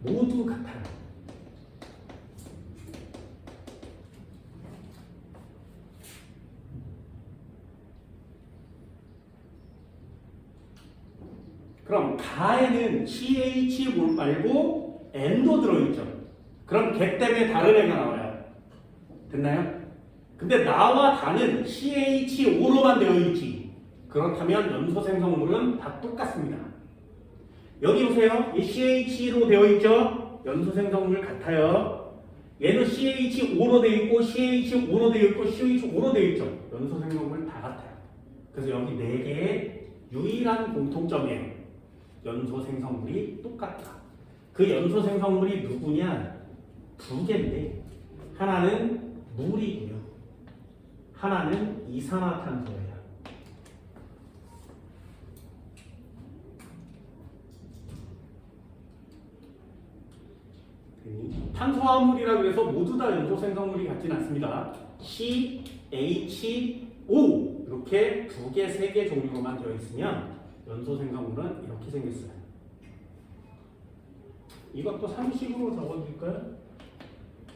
모두 같아요. 그럼 가에는 CH 말고 N도 들어있죠. 그럼 걔 때문에 다른 애가 나와요. 됐나요? 근데 나와 다는 CH5로만 되어 있지. 그렇다면 연소 생성물은 다 똑같습니다. 여기 보세요. 이 CH2로 되어 있죠? 연소 생성물 같아요. 얘는 CH5로 되어 있고 CH5로 되어 있고 CH5로 되어 있죠. 연소 생성물 다 같아요. 그래서 여기 4개의 유일한 공통점이에요. 연소 생성물이 똑같다. 그 연소 생성물이 누구냐? 2개인데 하나는 물이고요. 하나는 이산화탄소예요. 탄소화합물이라고 해서 모두 다 연소 생성물이 같지는 않습니다. C, H, O 이렇게 2개, 3개 종류로만 되어 있으면 연소 생성물은 이렇게 생겼어요. 이것도 상식으로 적어줄까요?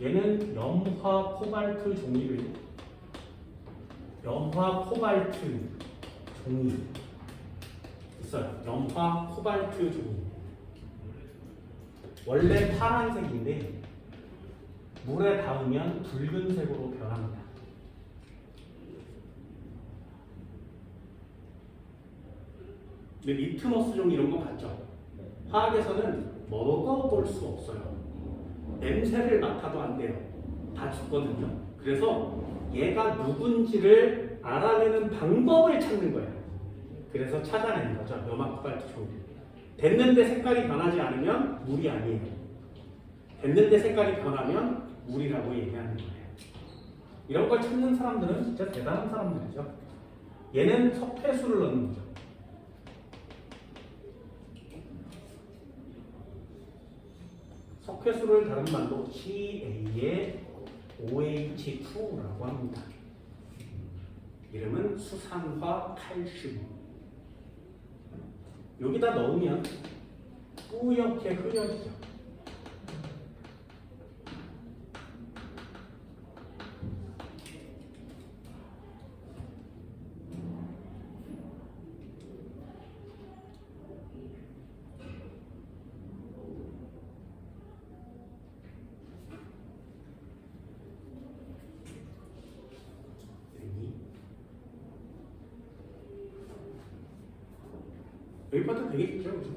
얘는 염화 코발트 종이래요. 염화 코발트 종이 있어요. 염화 코발트 종이. 원래 파란색인데 물에 닿으면 붉은색으로 변합니다. 근데 리트머스 종 이런 거 봤죠? 화학에서는 먹어볼 수 없어요. 냄새를 맡아도 안 돼요. 다 죽거든요. 그래서 얘가 누군지를 알아내는 방법을 찾는 거예요. 그래서 찾아내는 거죠. 염화 코발트 종이. 됐는데 색깔이 변하지 않으면 물이 아니에요. 됐는데 색깔이 변하면 물이라고 얘기하는 거예요. 이런 걸 찾는 사람들은 진짜 대단한 사람들이죠. 얘는 석회수를 넣는 거죠. 석회수를 다른 말로 Ca의 OH2라고 합니다. 이름은 수산화 칼슘. 여기다 넣으면 뿌옇게 흐려지죠. 여기 파트 되게 좋죠, 그죠?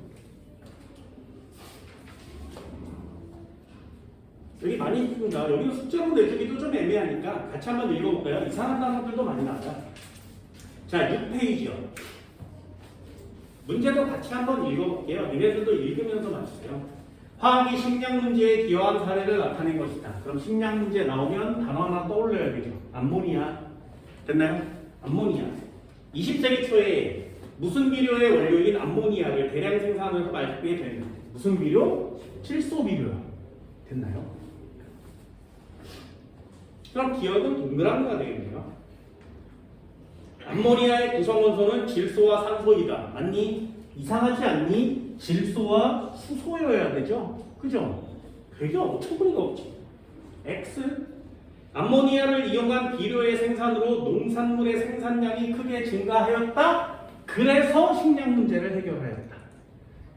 여기 많이 있습니다. 여기도 숙제로 내주기도 좀 애매하니까 같이 한번 읽어볼까요? 이상한 단어들도 많이 나와요. 자, 6페이지요. 문제도 같이 한번 읽어볼게요. 니네들도 읽으면서 맞추세요. 화학이 식량 문제에 기여한 사례를 나타낸 것이다. 그럼 식량 문제 나오면 단어 하나 떠올려야 되죠. 암모니아. 됐나요? 암모니아. 20세기 초에 무슨 비료의 원료인 암모니아를 대량 생산해서 마시게 되는 무슨 비료? 질소 비료야. 됐나요? 그럼 기억은 동그라미가 되겠네요. 암모니아의 구성 원소는 질소와 산소이다. 맞니? 이상하지 않니? 질소와 수소여야 되죠? 그죠? 되게 어처구니가 없지. X. 암모니아를 이용한 비료의 생산으로 농산물의 생산량이 크게 증가하였다. 그래서 식량 문제를 해결하였다.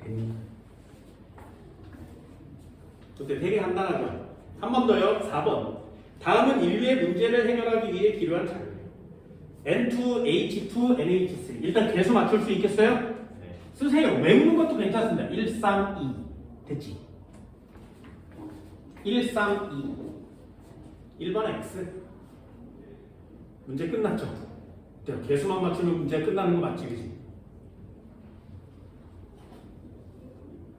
됐니? 그때 되게 간단하죠? 한 번 더요. 4번. 다음은 인류의 문제를 해결하기 위해 필요한 자료예요. N2H2NH3. 일단 개수 맞출 수 있겠어요? 네. 쓰세요. 외우는 것도 괜찮습니다. 1, 3, 2. 됐지? 1, 3, 2. 1번 X. 문제 끝났죠? 개수만 맞추면 문제 끝나는 거 맞지? 그지?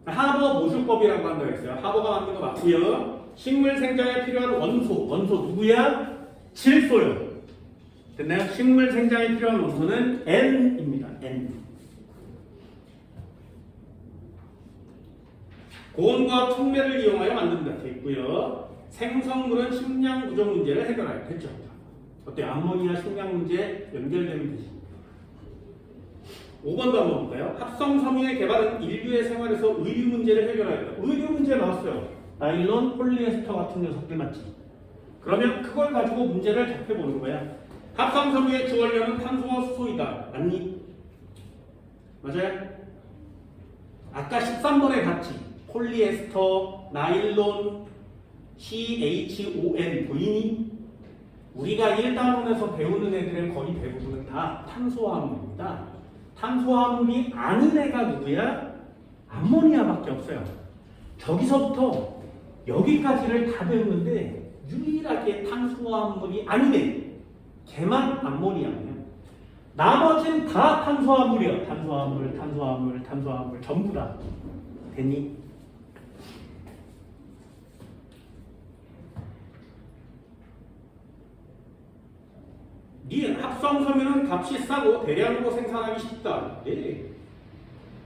하버 모술법이라고 한다고 했어요. 하버가 만든 거 맞고요. 식물 생장에 필요한 원소 누구야? 질소요. 됐나요? 식물 생장에 필요한 원소는 N입니다. N. 고온과 촉매를 이용하여 만든다. 됐고요. 생성물은 식량 부족 문제를 해결하여 됐죠. 어때요? 암모니아 식량 문제 연결되면 되지. 5번도 한번 볼까요? 합성섬유의 개발은 인류의 생활에서 의류 문제를 해결하였다. 의류 문제 나왔어요. 나일론, 폴리에스터 같은 녀석들 맞지? 그러면 그걸 가지고 문제를 접해보는 거야. 합성섬유의 주원료는 탄소와 수소이다. 맞니? 맞아요? 아까 13번에 봤지? 폴리에스터, 나일론, CHON 보이니? 우리가 1단원에서 배우는 애들의 거의 대부분은 다 탄소화합물입니다. 탄소화합물이 아닌 애가 누구야? 암모니아밖에 없어요. 저기서부터 여기까지를 다 배우는데 유일하게 탄소화합물이 아닌 애 걔만 암모니아예요. 나머지는 다 탄소화물이에요. 탄소화물 전부 다. 됐니? 합성섬유는 값이 싸고 대량으로 생산하기 쉽다. 네.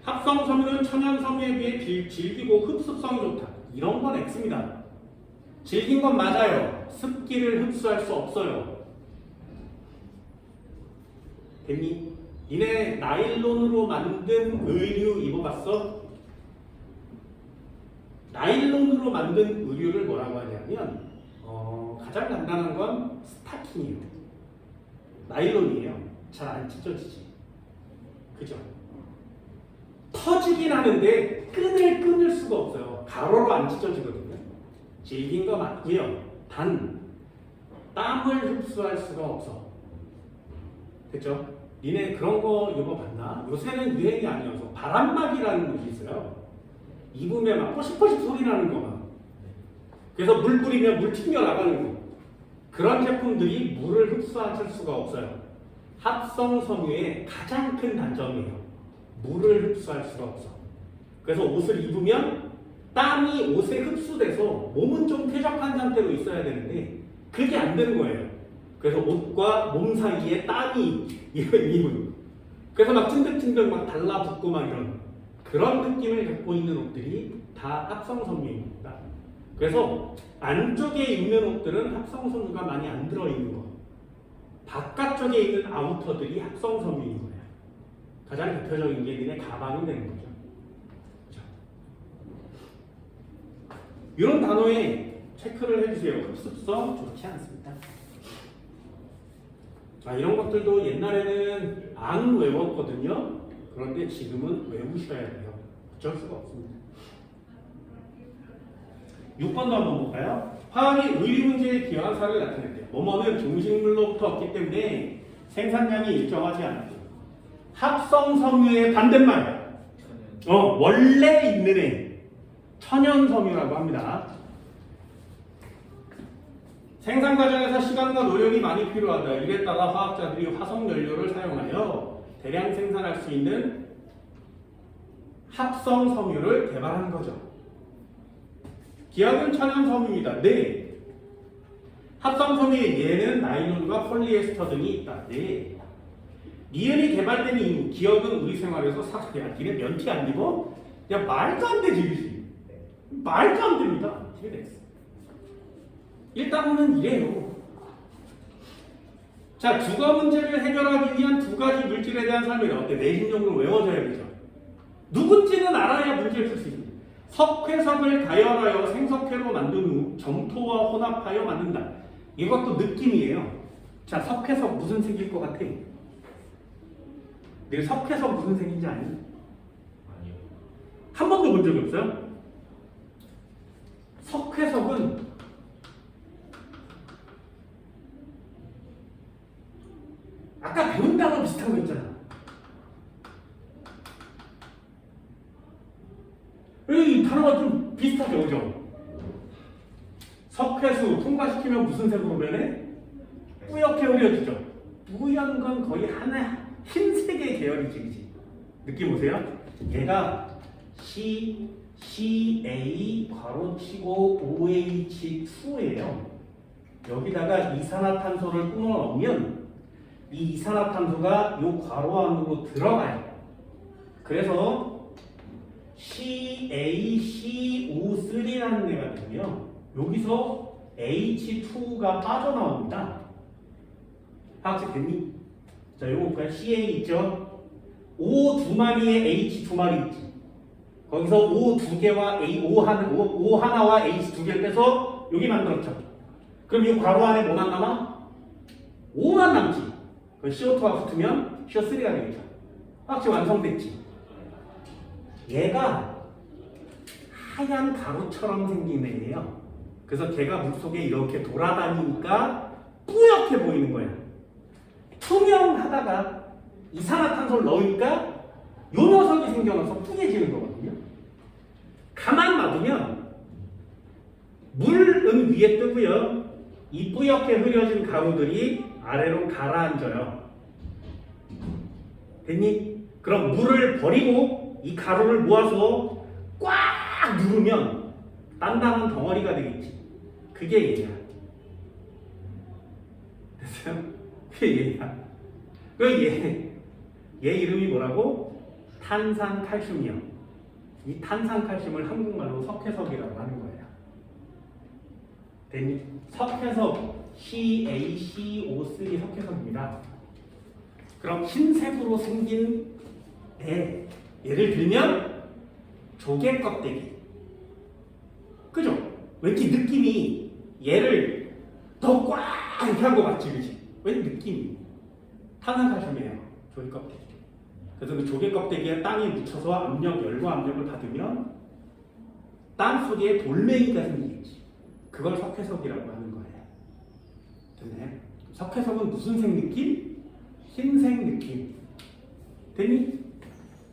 합성섬유는 천연섬유에 비해 질기고 흡습성이 좋다. 이런 건 X입니다. 질긴 건 맞아요. 습기를 흡수할 수 없어요. 됐니? 니네 나일론으로 만든 의류 입어봤어? 나일론으로 만든 의류를 뭐라고 하냐면 가장 간단한 건 스타킹이에요. 나일론이에요. 잘 안 찢어지지. 그죠? 터지긴 하는데 끊을 수가 없어요. 가로로 안 찢어지거든요. 질긴 거 맞고요. 단 땀을 흡수할 수가 없어. 됐죠? 니네 그런 거 입어봤나? 요새는 유행이 아니어서 바람막이라는 것이 있어요. 입으면 막 뽀식뽀식 소리 나는 거 막. 그래서 물 뿌리면 물 튕겨 나가는 거. 그런 제품들이 물을 흡수할 수가 없어요. 합성섬유의 가장 큰 단점이에요. 물을 흡수할 수가 없어. 그래서 옷을 입으면 땀이 옷에 흡수돼서 몸은 좀 쾌적한 상태로 있어야 되는데 그게 안 되는 거예요. 그래서 옷과 몸 사이에 땀이 입은. 그래서 막 찐득찐득 막 달라붙고 막 이런 그런 느낌을 갖고 있는 옷들이 다 합성섬유입니다. 그래서 안쪽에 입는 옷들은 합성섬유가 많이 안 들어있는 거. 바깥쪽에 있는 아우터들이 합성섬유인 거예요. 가장 대표적인 게 니네 가방이 되는 거죠. 그렇죠? 이런 단어에 체크를 해주세요. 흡습성 좋지 않습니다. 이런 것들도 옛날에는 안 외웠거든요. 그런데 지금은 외우셔야 돼요. 어쩔 수가 없습니다. 6번도 한번 볼까요? 화학이 의류 문제에 기여한 사례를 나타냈대요. 뭐뭐는 종식물로부터 없기 때문에 생산량이 일정하지 않았대요. 합성섬유의 반대말. 원래 있는 애. 천연섬유라고 합니다. 생산 과정에서 시간과 노력이 많이 필요하다. 이에 따라 화학자들이 화석연료를 사용하여 대량 생산할 수 있는 합성섬유를 개발한 거죠. 기압은 천연섬유입니다. 네. 합성섬유의 얘는 나일론과 폴리에스터 등이 있다. 네. 니은이 개발된 이후 기업은 우리 생활에서 사실야 니네 면티 안 입어? 야 말도 안 되지 그지? 말도 안 됩니다. 일단은 이래요. 자, 주거 문제를 해결하기 위한 두 가지 물질에 대한 설명이 어때? 내신용으로 외워줘야겠죠. 누군지는 알아야 문제를 풀 수 있습니다. 석회석을 가열하여 생석회로 만든 후 점토와 혼합하여 만든다. 이것도 느낌이에요. 자, 석회석 무슨 색일 것 같아? 내 석회석 무슨 색인지 아니? 아니요. 한 번도 본 적이 없어요? 석회석은 아까 배운 단어 비슷한 거 있잖아. 이 단어가 좀 비슷하죠, 그죠? 석회수 통과시키면 무슨 색으로 변해? 뿌옇게 흐려지죠. 뿌연 건 거의 하나 흰색의 계열이지, 그지? 느낌 오세요? 얘가 CA 괄호치고 OH2예요. 여기다가 이산화탄소를 뿜어 넣으면 이 이산화탄소가 이 괄호 안으로 들어가요. 그래서 CaCO3라는 애가 되고요. 여기서 H2가 빠져나옵니다. 학습 됐니? 자, 요거 볼까요? CA 있죠? O 두 마리에 H 두 마리 있지. 거기서 O 두 개와 O 하나와 H 두 개를 빼서 여기 만들었죠. 그럼 이 괄호 안에 뭐만 남아? O만 남지. 그 CO2가 붙으면 CO3가 되겠죠. 확실히 완성됐지. 얘가 하얀 가루처럼 생긴 애예요. 그래서 걔가 물속에 이렇게 돌아다니니까 뿌옇게 보이는 거야. 투명하다가 이산화탄소를 넣으니까 요 녀석이 생겨나서 뿌얘지는 거거든요. 가만 놔두면 물은 위에 뜨고요. 이 뿌옇게 흐려진 가루들이 아래로 가라앉아요. 됐니? 그럼 물을 버리고 이 가루를 모아서 꽉 누르면 단단한 덩어리가 되겠지. 그게 얘야. 됐어요? 그게 얘야. 얘 이름이 뭐라고? 탄산칼슘이요. 이 탄산칼슘을 한국말로 석회석이라고 하는 거예요. 됐니? 석회석 CaCO3 석회석입니다. 그럼 흰색으로 생긴 애, 예를 들면 조개 껍데기. 그죠? 왠지 느낌이 얘를 더 꽉 이렇게 한 것 같지, 그지? 왠지 느낌이 탄산칼슘이에요. 조개 껍데기. 그래서 그 조개 껍데기에 땅에 묻혀서 열과 압력을 받으면 땅 속에 돌멩이가 생기겠지. 그걸 석회석이라고 하는 거예요. 됐나요? 석회석은 무슨 색 느낌? 흰색 느낌. 됐니?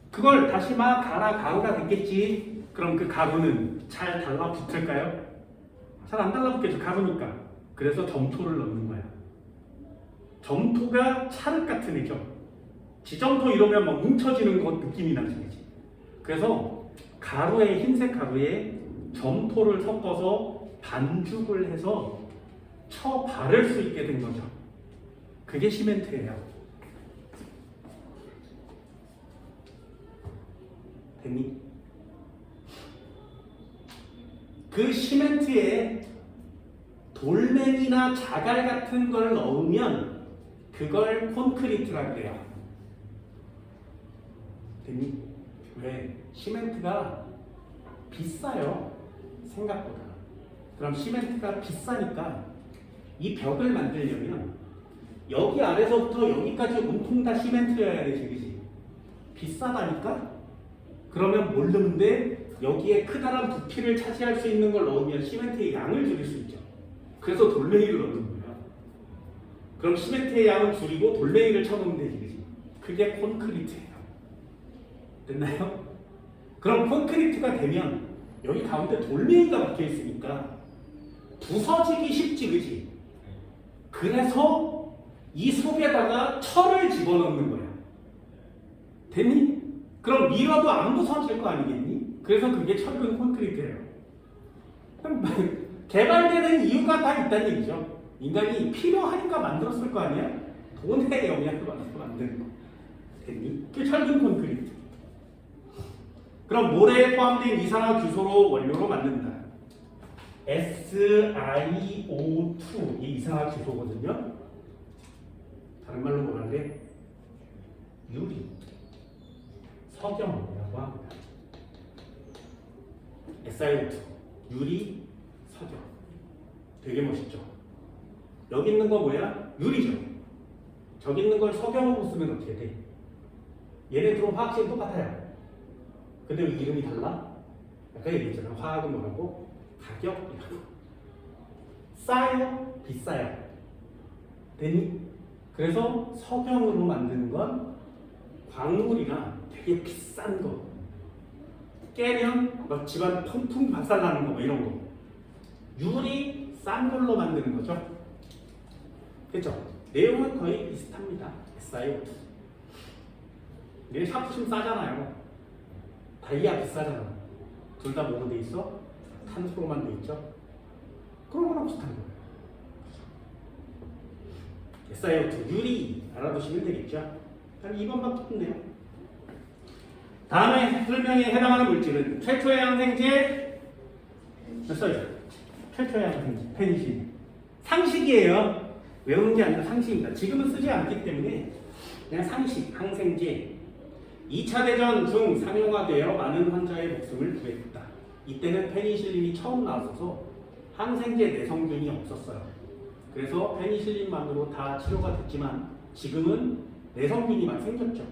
그걸 다시 막 가루가 됐겠지. 그럼 그 가루는 잘 달라붙을까요? 잘 안 달라붙겠죠. 가루니까. 그래서 점토를 넣는 거야. 점토가 찰흙 같은 애죠. 지점토 이러면 막 뭉쳐지는 것 느낌이 나지. 그래서 흰색 가루에 점토를 섞어서 반죽을 해서 쳐 바를 수 있게 된 거죠. 그게 시멘트예요. 됐니? 그 시멘트에 돌멩이나 자갈 같은 걸 넣으면 그걸 콘크리트라고 해요. 됐니? 왜? 시멘트가 비싸요. 생각보다. 그럼 시멘트가 비싸니까 이 벽을 만들려면 여기 아래서부터 여기까지 온통 다 시멘트여야 되지, 그지? 비싸다니까? 그러면 뭘 넣으면 돼? 여기에 크다란 부피를 차지할 수 있는 걸 넣으면 시멘트의 양을 줄일 수 있죠. 그래서 돌멩이를 넣는 거예요. 그럼 시멘트의 양을 줄이고 돌멩이를 쳐놓으면 되지, 그지? 그게 콘크리트예요. 됐나요? 그럼 콘크리트가 되면 여기 가운데 돌멩이가 박혀 있으니까 부서지기 쉽지, 그지? 그래서 이 속에다가 철을 집어넣는 거야. 됐니? 그럼 밀어도 안 부서질 거 아니겠니? 그래서 그게 철근 콘크리트예요. 개발되는 이유가 다 있다는 얘기죠. 인간이 필요하니까 만들었을 거 아니야? 돈의 영향을 받아서 만드는 거. 됐니? 그 철근 콘크리트. 그럼 모래에 포함된 이산화규소로 원료로 만든다. SiO2 이 이산화규소거든요. 다른 말로 뭐라는데? 유리, 석영이라고 합니다. SiO2, 유리, 석영. 되게 멋있죠? 여기 있는 거 뭐야? 유리죠. 저기 있는 걸 석영으로 쓰면 어떻게 돼? 얘네들은 화학식이 똑같아요. 근데 왜 이름이 달라? 아까 얘기했잖아. 화학은 뭐라고? 가격이라고. 싸요? 비싸요? 되니? 그래서 석영으로 만드는 건 광물이나 되게 비싼 거. 깨면 막 집안 펑펑 박살나는 거, 뭐 이런 거. 유리 싼 걸로 만드는 거죠. 그렇죠? 내용은 거의 비슷합니다. SiO2. 얘 샤프심 싸잖아요. 다이아 비싸잖아. 둘 다 뭐로 돼 있어? 탄소로만 돼 있죠. 그런 거랑 비슷한 거예요. SiO2, 유리 알아두시면 되겠죠. 한 2번만 붙네요. 다음에 설명에 해당하는 물질은 최초의 항생제 몇 써있어요? 최초의 항생제 페니실린. 상식이에요. 외우는 게 아니라 상식입니다. 지금은 쓰지 않기 때문에 그냥 상식, 항생제. 2차 대전 중 상용화되어 많은 환자의 목숨을 구했다. 이때는 페니실린이 처음 나왔어서 항생제 내성균이 없었어요. 그래서 페니실린만으로 다 치료가 됐지만 지금은 내성균이 막 생겼죠.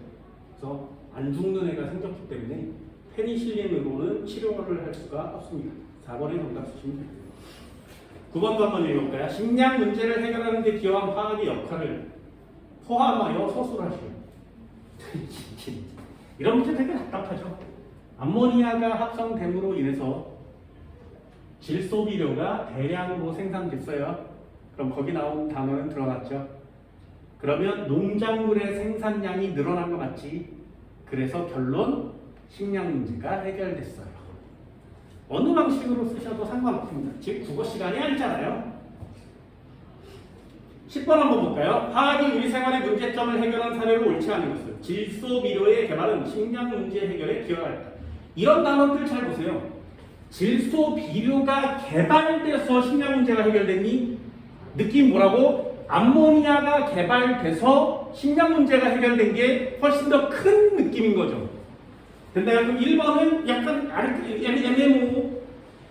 그래서 안 죽는 애가 생겼기 때문에 페니실린으로는 치료를 할 수가 없습니다. 4번에 정답 쓰시면 됩니다. 9번도 한번 읽어볼까요? 식량 문제를 해결하는 데 기여한 화학의 역할을 포함하여 서술하시오. 이런 문제 되게 답답하죠. 암모니아가 합성됨으로 인해서 질소비료가 대량으로 생산됐어요. 그럼 거기 나온 단어는 드러났죠. 그러면 농작물의 생산량이 늘어난 거 맞지? 그래서 결론 식량 문제가 해결됐어요. 어느 방식으로 쓰셔도 상관없습니다. 지금 국어 시간이 아니잖아요. 10번 한번 볼까요? 화학이 우리 생활의 문제점을 해결한 사례로 옳지 않은 것은 질소비료의 개발은 식량 문제 해결에 기여했다. 이런 단어들 잘 보세요. 질소비료가 개발돼서 식량 문제가 해결됐니? 느낌 뭐라고? 암모니아가 개발돼서 식량 문제가 해결된 게 훨씬 더 큰 느낌인 거죠. 됐나요? 그럼 1번은 약간 애매모호.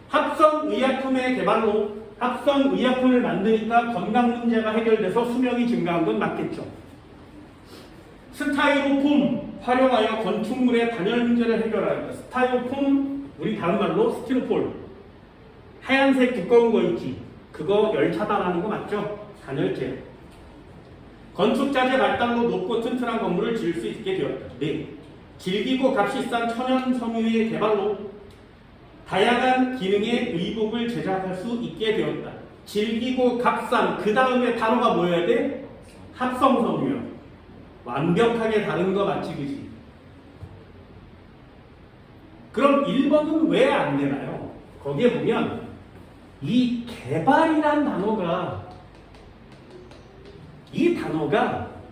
합성의약품의 개발로 합성의약품을 만드니까 건강 문제가 해결돼서 수명이 증가한 건 맞겠죠. 스타이로폼 활용하여 건축물의 단열 문제를 해결하였다. 스타이로폼 우리 다른 말로 스티로폴. 하얀색 두꺼운 거 있지. 그거 열차단하는 거 맞죠? 단열재. 건축자재 발달로 높고 튼튼한 건물을 지을 수 있게 되었다. 네. 질기고 값이 싼 천연 섬유의 개발로 다양한 기능의 의복을 제작할 수 있게 되었다. 질기고 값싼 그 다음에 단어가 뭐여야 돼? 합성 섬유요. 완벽하게 다른 거 맞지 그지? 그럼 1번은 왜 안 되나요? 거기에 보면 이 개발이란 단어가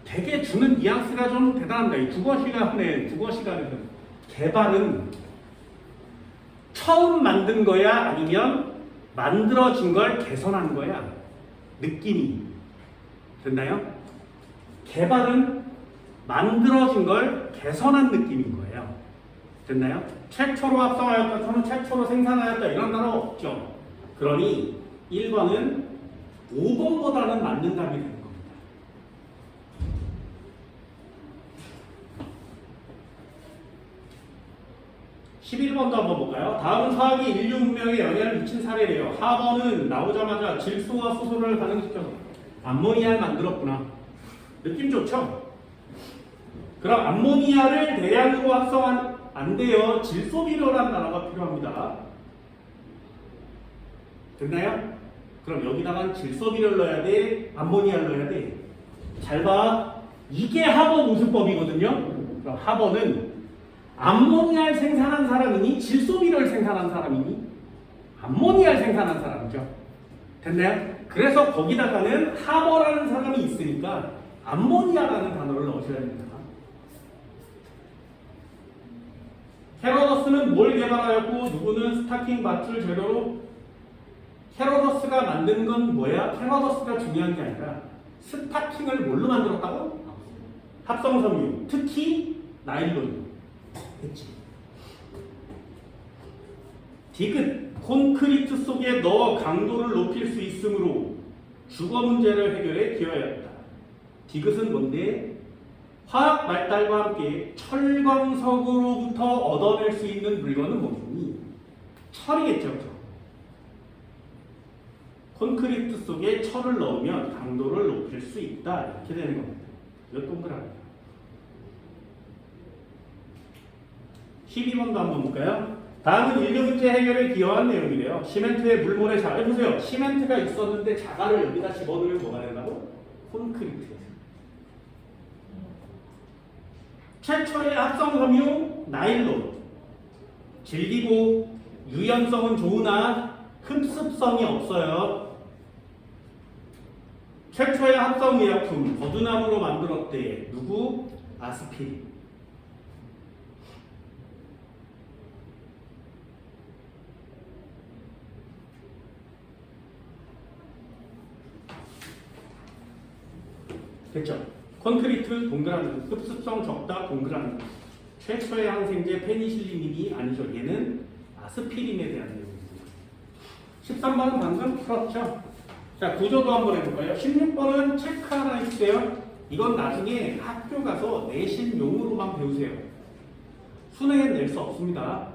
되게 주는 뉘앙스가 좀 대단합니다. 이 국어 시간에서 개발은 처음 만든 거야 아니면 만들어진 걸 개선한 거야? 느낌이 됐나요? 개발은 만들어진 걸 개선한 느낌인 거예요. 됐나요? 최초로 합성하였다, 저는 최초로 생산하였다 이런 단어 없죠. 그러니 1번은 5번보다는 맞는 답이 되는 겁니다. 11번도 한번 볼까요? 다음은 화학이 인류 문명에 영향을 미친 사례래요. 하버는 나오자마자 질소와 수소를 반응시켜서 암모니아를 만들었구나. 느낌 좋죠? 그럼 암모니아를 대량으로 합성한 안 돼요. 질소비료라는 단어가 필요합니다. 됐나요? 그럼 여기다가 질소비료를 넣어야 돼? 암모니아를 넣어야 돼? 잘 봐. 이게 하버 모습법이거든요. 그럼 하버는 암모니아를 생산한 사람이니 질소비료를 생산한 사람이니? 암모니아를 생산한 사람이죠. 됐나요? 그래서 거기다가는 하버라는 사람이 있으니까 암모니아라는 단어를 넣으셔야 됩니다. 헤로더스는 뭘 개발하였고 누구는 스타킹 밧줄 재료로 헤로더스가 만든 건 뭐야? 헤로더스가 중요한 게 아니라 스타킹을 뭘로 만들었다고? 합성섬유, 특히 나일론. 됐지. 디귿, 콘크리트 속에 넣어 강도를 높일 수 있으므로 주거 문제를 해결에 기여하였다. 디귿은 뭔데? 화학 발달과 함께 철광석으로부터 얻어낼 수 있는 물건은 뭐니? 철이겠죠. 그렇죠? 콘크리트 속에 철을 넣으면 강도를 높일 수 있다. 이렇게 되는 겁니다. 이거 동그라미. 12번도 한번 볼까요? 다음은 인류 문제 해결에 기여한 내용이래요. 시멘트에 물모래 자갈. 해보세요. 시멘트가 있었는데 자갈을 여기다 집어넣으면 뭐가 된다고? 콘크리트. 최초의 합성섬유 나일론. 질기고 유연성은 좋으나 흡습성이 없어요. 최초의 합성의약품 버드나무로 만들었대. 누구? 아스피린. 됐죠? 콘크리트 동그라미, 흡습성 적다 동그라미. 최초의 항생제 페니실린이 아니죠. 얘는 아스피린에 대한 내용입니다. 13번은 방금 풀었죠? 자, 구조도 한번 해볼까요? 16번은 체크 하나 해주세요. 이건 나중에 학교 가서 내신용으로만 배우세요. 수능엔 낼 수 없습니다.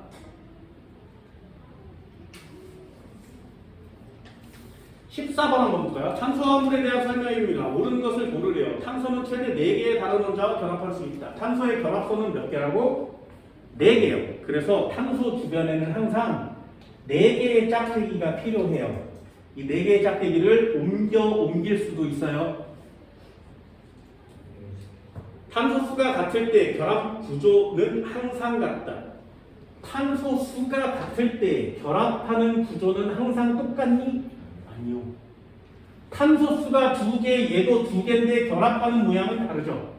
14번 한번 볼까요? 탄소화물에 대한 설명입니다. 옳은 것을 고르래요. 탄소는 최대 4개의 다른 원자와 결합할 수 있다. 탄소의 결합소는 몇 개라고? 4개요. 그래서 탄소 주변에는 항상 4개의 짝대기가 필요해요. 이 4개의 짝대기를 옮길 수도 있어요. 탄소수가 같을 때 결합 구조는 항상 같다. 탄소수가 같을 때 결합하는 구조는 항상 똑같니? 아니요. 탄소수가 2개, 얘도 2개인데 결합하는 모양은 다르죠.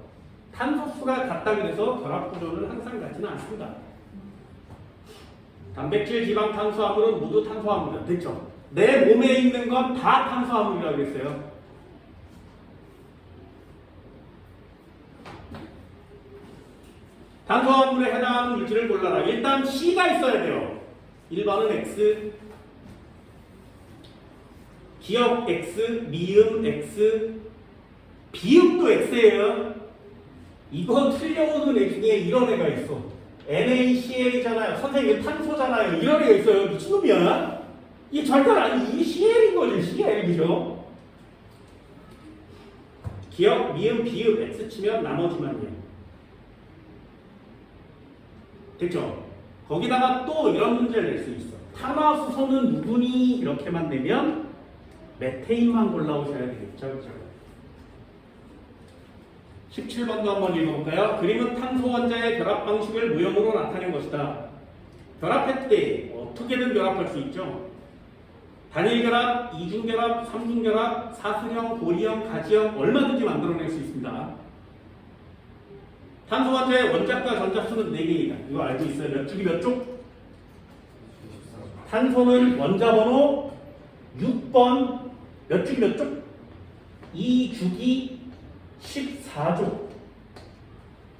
탄소수가 같다 그래서 결합 구조는 항상 같지는 않습니다. 단백질, 지방, 탄수화물은 모두 탄수화물이다. 됐죠? 내 몸에 있는 건 다 탄수화물이라고 그랬어요. 탄수화물에 해당하는 물질을 골라라. 일단 C가 있어야 돼요. 1번은 X, 기억 X, 미음 X, 비읍도 X예요. 이거 틀려오는 애 중에 이런 애가 있어. NaCl잖아요. 선생님 탄소잖아요. 이런 애가 있어요. 미친놈이야. 이게 절대 아니. 이게 CL인 거지. CL. 그죠? 기억, 미음, 비읍 X 치면 나머지만요. 됐죠? 거기다가 또 이런 문제를 낼 수 있어. 탄화수소는 누구니? 이렇게만 내면 메테인만 골라오셔야 되겠죠. 그렇죠? 17번도 한번 읽어볼까요? 그림은 탄소 원자의 결합 방식을 무형으로 나타낸 것이다. 결합할 때 어떻게든 결합할 수 있죠. 단일 결합, 이중 결합, 삼중 결합, 사슬형, 고리형, 가지형 얼마든지 만들어낼 수 있습니다. 탄소 원자의 원자과 전자수는 4개이다. 이거 알고 있어요? 몇 쪽이 몇 쪽? 탄소는 원자 번호 6번 몇 쪽이 몇 쪽? 2주기 14쪽.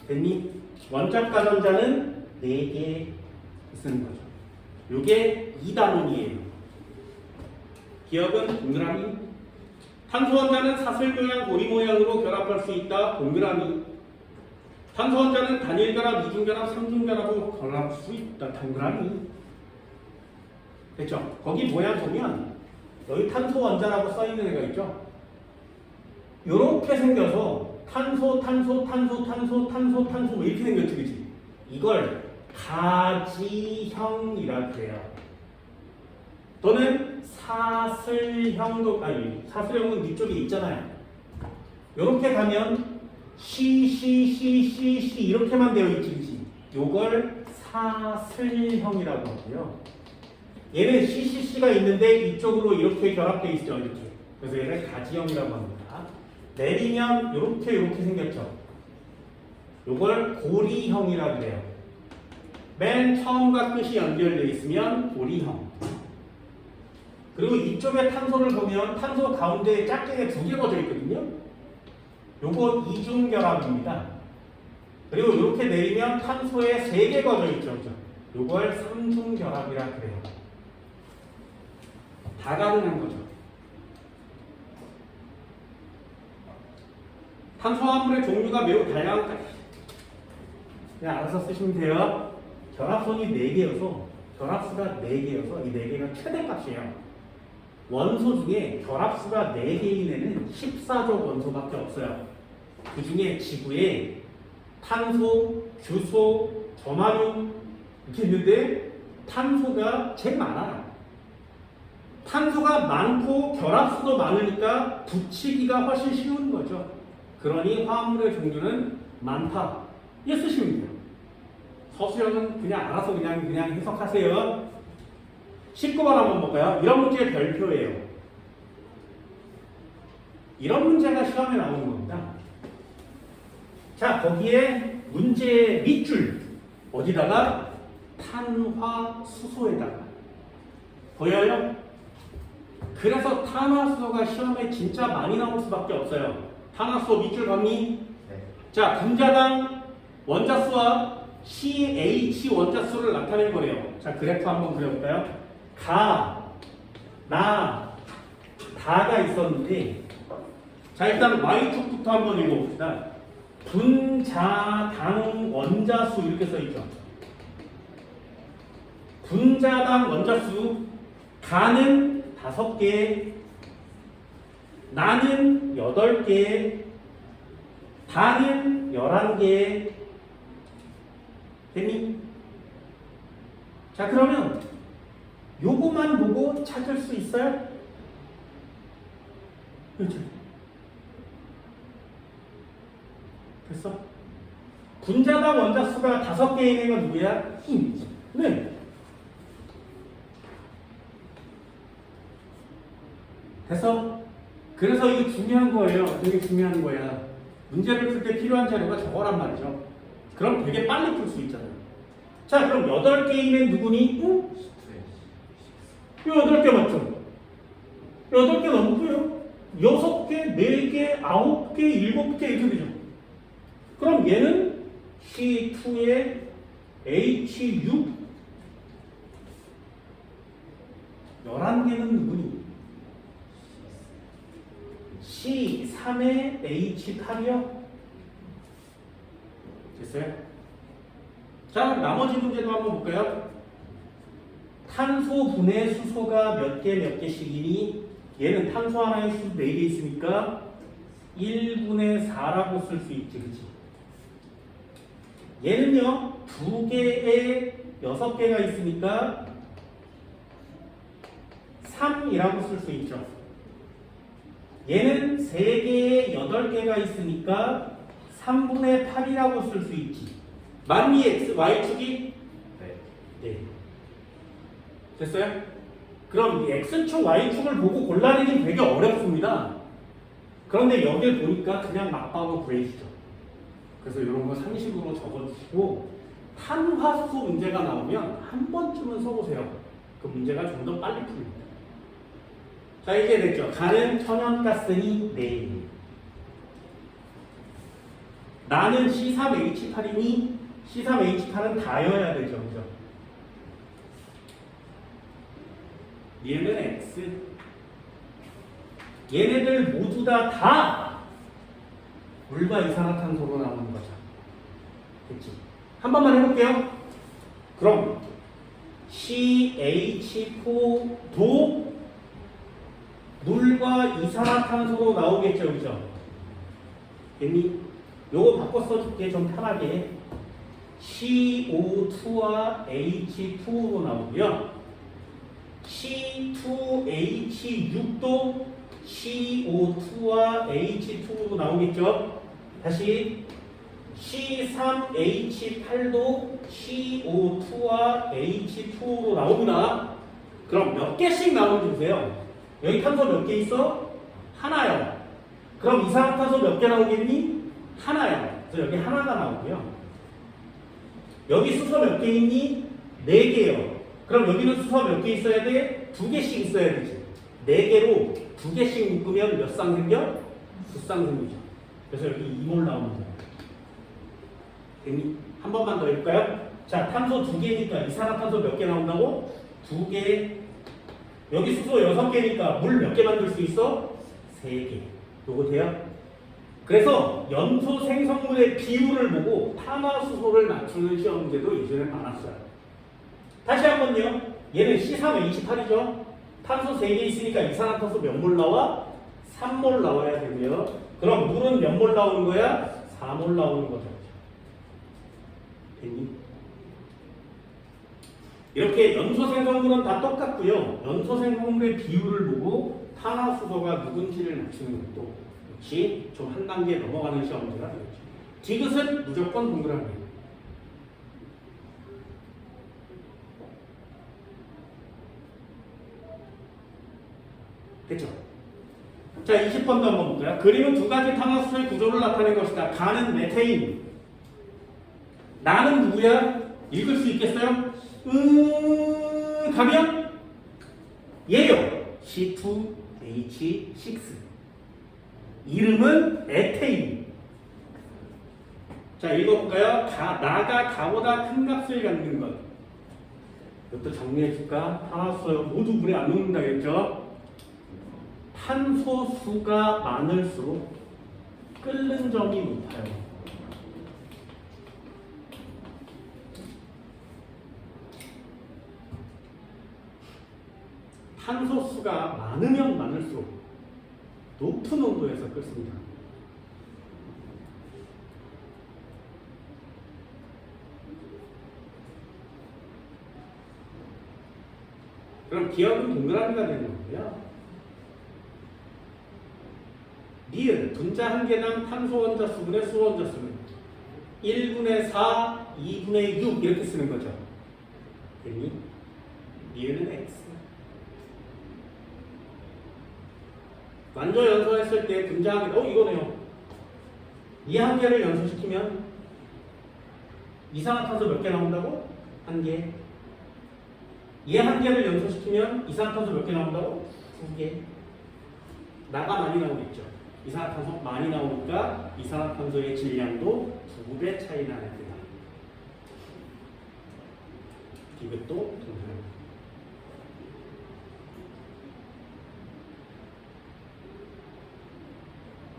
됐니? 원자과 전자는 4개 쓰는 거죠. 요게 2단원이에요. 기억은 동그라미. 탄소 원자는 사슬 모양, 고리 모양으로 결합할 수 있다. 동그라미. 탄소 원자는 단일 결합, 이중 결합, 삼중 결합으로 결합할 수 있다. 동그라미. 됐죠? 거기 모양 보면 여기 탄소 원자라고 써 있는 애가 있죠? 요렇게 생겨서 탄소, 탄소, 탄소, 탄소, 탄소, 탄소 뭐 이렇게 생겼지, 그치? 이걸 가지형이라고 해요. 또는 사슬형도, 아니, 사슬형은 이쪽에 있잖아요. 요렇게 가면 C 이렇게만 되어 있지, 그치? 요걸 사슬형이라고 하고요. 얘는 CCC가 있는데 이쪽으로 이렇게 결합되어 있죠. 이렇게. 그래서 얘를 가지형이라고 합니다. 내리면 이렇게 생겼죠. 요걸 고리형이라고 해요. 맨 처음과 끝이 연결되어 있으면 고리형. 그리고 이쪽에 탄소를 보면 탄소 가운데에 짝짝이 2개 거져 있거든요. 요거 이중결합입니다. 그리고 이렇게 내리면 탄소에 3개 거져 있죠. 요걸 삼중결합이라 그래요. 다 가능한 거죠. 탄소화물의 종류가 매우 다양한. 그냥 알아서 쓰시면 돼요. 결합선이 4개여서 결합수가 4개여서 이 4개가 최대값이에요. 원소 중에 결합수가 4개인 애는 14족 원소밖에 없어요. 그 중에 지구에 탄소, 규소, 점화륨 이렇게 있는데 탄소가 제일 많아요. 탄소가 많고 결합수도 많으니까 붙이기가 훨씬 쉬운 거죠. 그러니 화합물의 종류는 많다. 이게 쓰시면 돼요. 서술형은 그냥 알아서 그냥 해석하세요. 19번 한번 볼까요? 이런 문제의 별표예요. 이런 문제가 시험에 나오는 겁니다. 자, 거기에 문제의 밑줄 어디다가? 탄화수소에다가. 보여요? 그래서 탄화수소가 시험에 진짜 많이 나올 수밖에 없어요. 탄화수소 밑줄 봤니? 네. 자, 분자당 원자수와 CH 원자수를 나타낸 거래요. 자, 그래프 한번 그려볼까요? 가, 나, 다가 있었는데, 자, 일단 Y축부터 한번 읽어봅시다. 분자당 원자수 이렇게 써있죠. 분자당 원자수, 가는 5개, 나는 8개, 다는 11개. 됐니? 자, 그러면 요거만 보고 찾을 수 있어요? 그렇죠. 됐어? 분자당 원자수가 5개인 애가 누구야? 힘이지. 네. 됐어? 그래서 이거 중요한 거예요. 되게 중요한 거야. 문제를 풀 때 필요한 자료가 저거란 말이죠. 그럼 되게 빨리 풀 수 있잖아요. 자, 그럼 8개인 애 누구니? 응? 8개 맞죠? 8개 넘고요. 6개, 4개, 9개, 7개 이렇게 되죠. 그럼 얘는 C2에 H6 11개는 누구니? C3에 H8이요? 됐어요? 자, 나머지 문제도 한번 볼까요? 탄소 분해 수소가 몇 개씩이니? 얘는 탄소 하나에 수소 4개 있으니까 1분의 4라고 쓸 수 있지, 그치? 얘는요, 2개에 6개가 있으니까 3이라고 쓸 수 있죠. 얘는 3개에 8개가 있으니까 3분의 8이라고 쓸 수 있지. 맞니? X, Y축이? 네. 됐어요? 그럼 이 X축, Y축을 보고 골라내긴 되게 어렵습니다. 그런데 여기를 보니까 그냥 맞바로 구해지죠. 그래서 이런 거 상식으로 적어주시고 탄화수소 문제가 나오면 한 번쯤은 써보세요. 그 문제가 좀 더 빨리 풀립니다. 자, 이제 됐죠. 가는 천연가스니 네. 나는 C3H8이니 C3H8은 다여야 되죠. 그죠? 얘는 X. 얘네들 모두 다 물과 이산화탄소로 나오는 거죠. 그치? 한 번만 해볼게요. 그럼 CH4도 물과 이산화탄소로 나오겠죠. 그죠? 됐니? 요거 바꿔 써줄게. 좀 편하게. CO2와 H2로 나오고요. C2H6도 CO2와 H2로 나오겠죠. 다시 C3H8도 CO2와 H2로 나옵니다. 그럼 몇 개씩 나오는지 보세요. 여기 탄소 몇 개 있어? 하나요. 그럼 이산화탄소 몇 개 나오겠니? 하나요. 그래서 여기 하나가 나오고요. 여기 수소 몇 개 있니? 4개요. 그럼 여기는 수소 몇 개 있어야 돼? 2개씩 있어야 되지. 4개로 2개씩 묶으면 몇 쌍 생겨? 2쌍 생기죠. 그래서 여기 2몰 나오는 거예요. 됐니? 한 번만 더 해볼까요? 자, 탄소 2개니까 이산화탄소 몇 개 나온다고? 2개. 여기 수소 6개니까 물 몇 개 만들 수 있어? 3개. 요거 돼요? 그래서 염소 생성물의 비율을 보고 탄화수소를 맞추는 시험 문제도 예전에 많았어요. 다시 한번요. 얘는 C3에 28이죠. 탄소 3개 있으니까 이산화탄소 몇 몰 나와? 3몰 나와야 되고요. 그럼 물은 몇 몰 나오는 거야? 4몰 나오는 거죠. 됐니? 이렇게 연소 생성물은 다 똑같고요. 연소 생성물의 비율을 보고 탄화수소가 누군지를 맞추는 것도 역시 좀 한 단계 넘어가는 시험 문제가 되겠죠. 디귿은 무조건 동그라미. 됐죠? 자, 20번도 한번 볼까요? 그림은 두 가지 탄화수소의 구조를 나타낸 것이다. 가는 메테인. 나는 누구야? 읽을 수 있겠어요? 가면 얘요. C2H6. 이름은 에테인. 자, 읽어볼까요? 나가 가보다 큰 값을 갖는 것. 이것도 정리해줄까? 탄화수소 모두 물에 안 녹는다 그랬죠? 탄소수가 많을수록 끓는 점이 높아요. 탄소수가 많으면 많을수록 높은 온도에서 끓습니다. 그럼 기억은 동그라미가 되는 거고요. 니은 분자 한 개당 탄소 원자 수분의 수소 원자 수는 1분의 4, 2분의 6 이렇게 쓰는 거죠. 됐니? 니은은 X. 완전 연소했을 때 분자 한 개, 이거네요. 이 한 개를 연소시키면 이산화탄소 몇 개 나온다고? 한 개. 얘 한 개를 연소시키면 이산화탄소 몇 개 나온다고? 2개. 나가 많이 나오겠죠. 이산화탄소 많이 나오니까 이산화탄소의 질량도 2배 차이 나야 됩니다. 이것도 동그라미.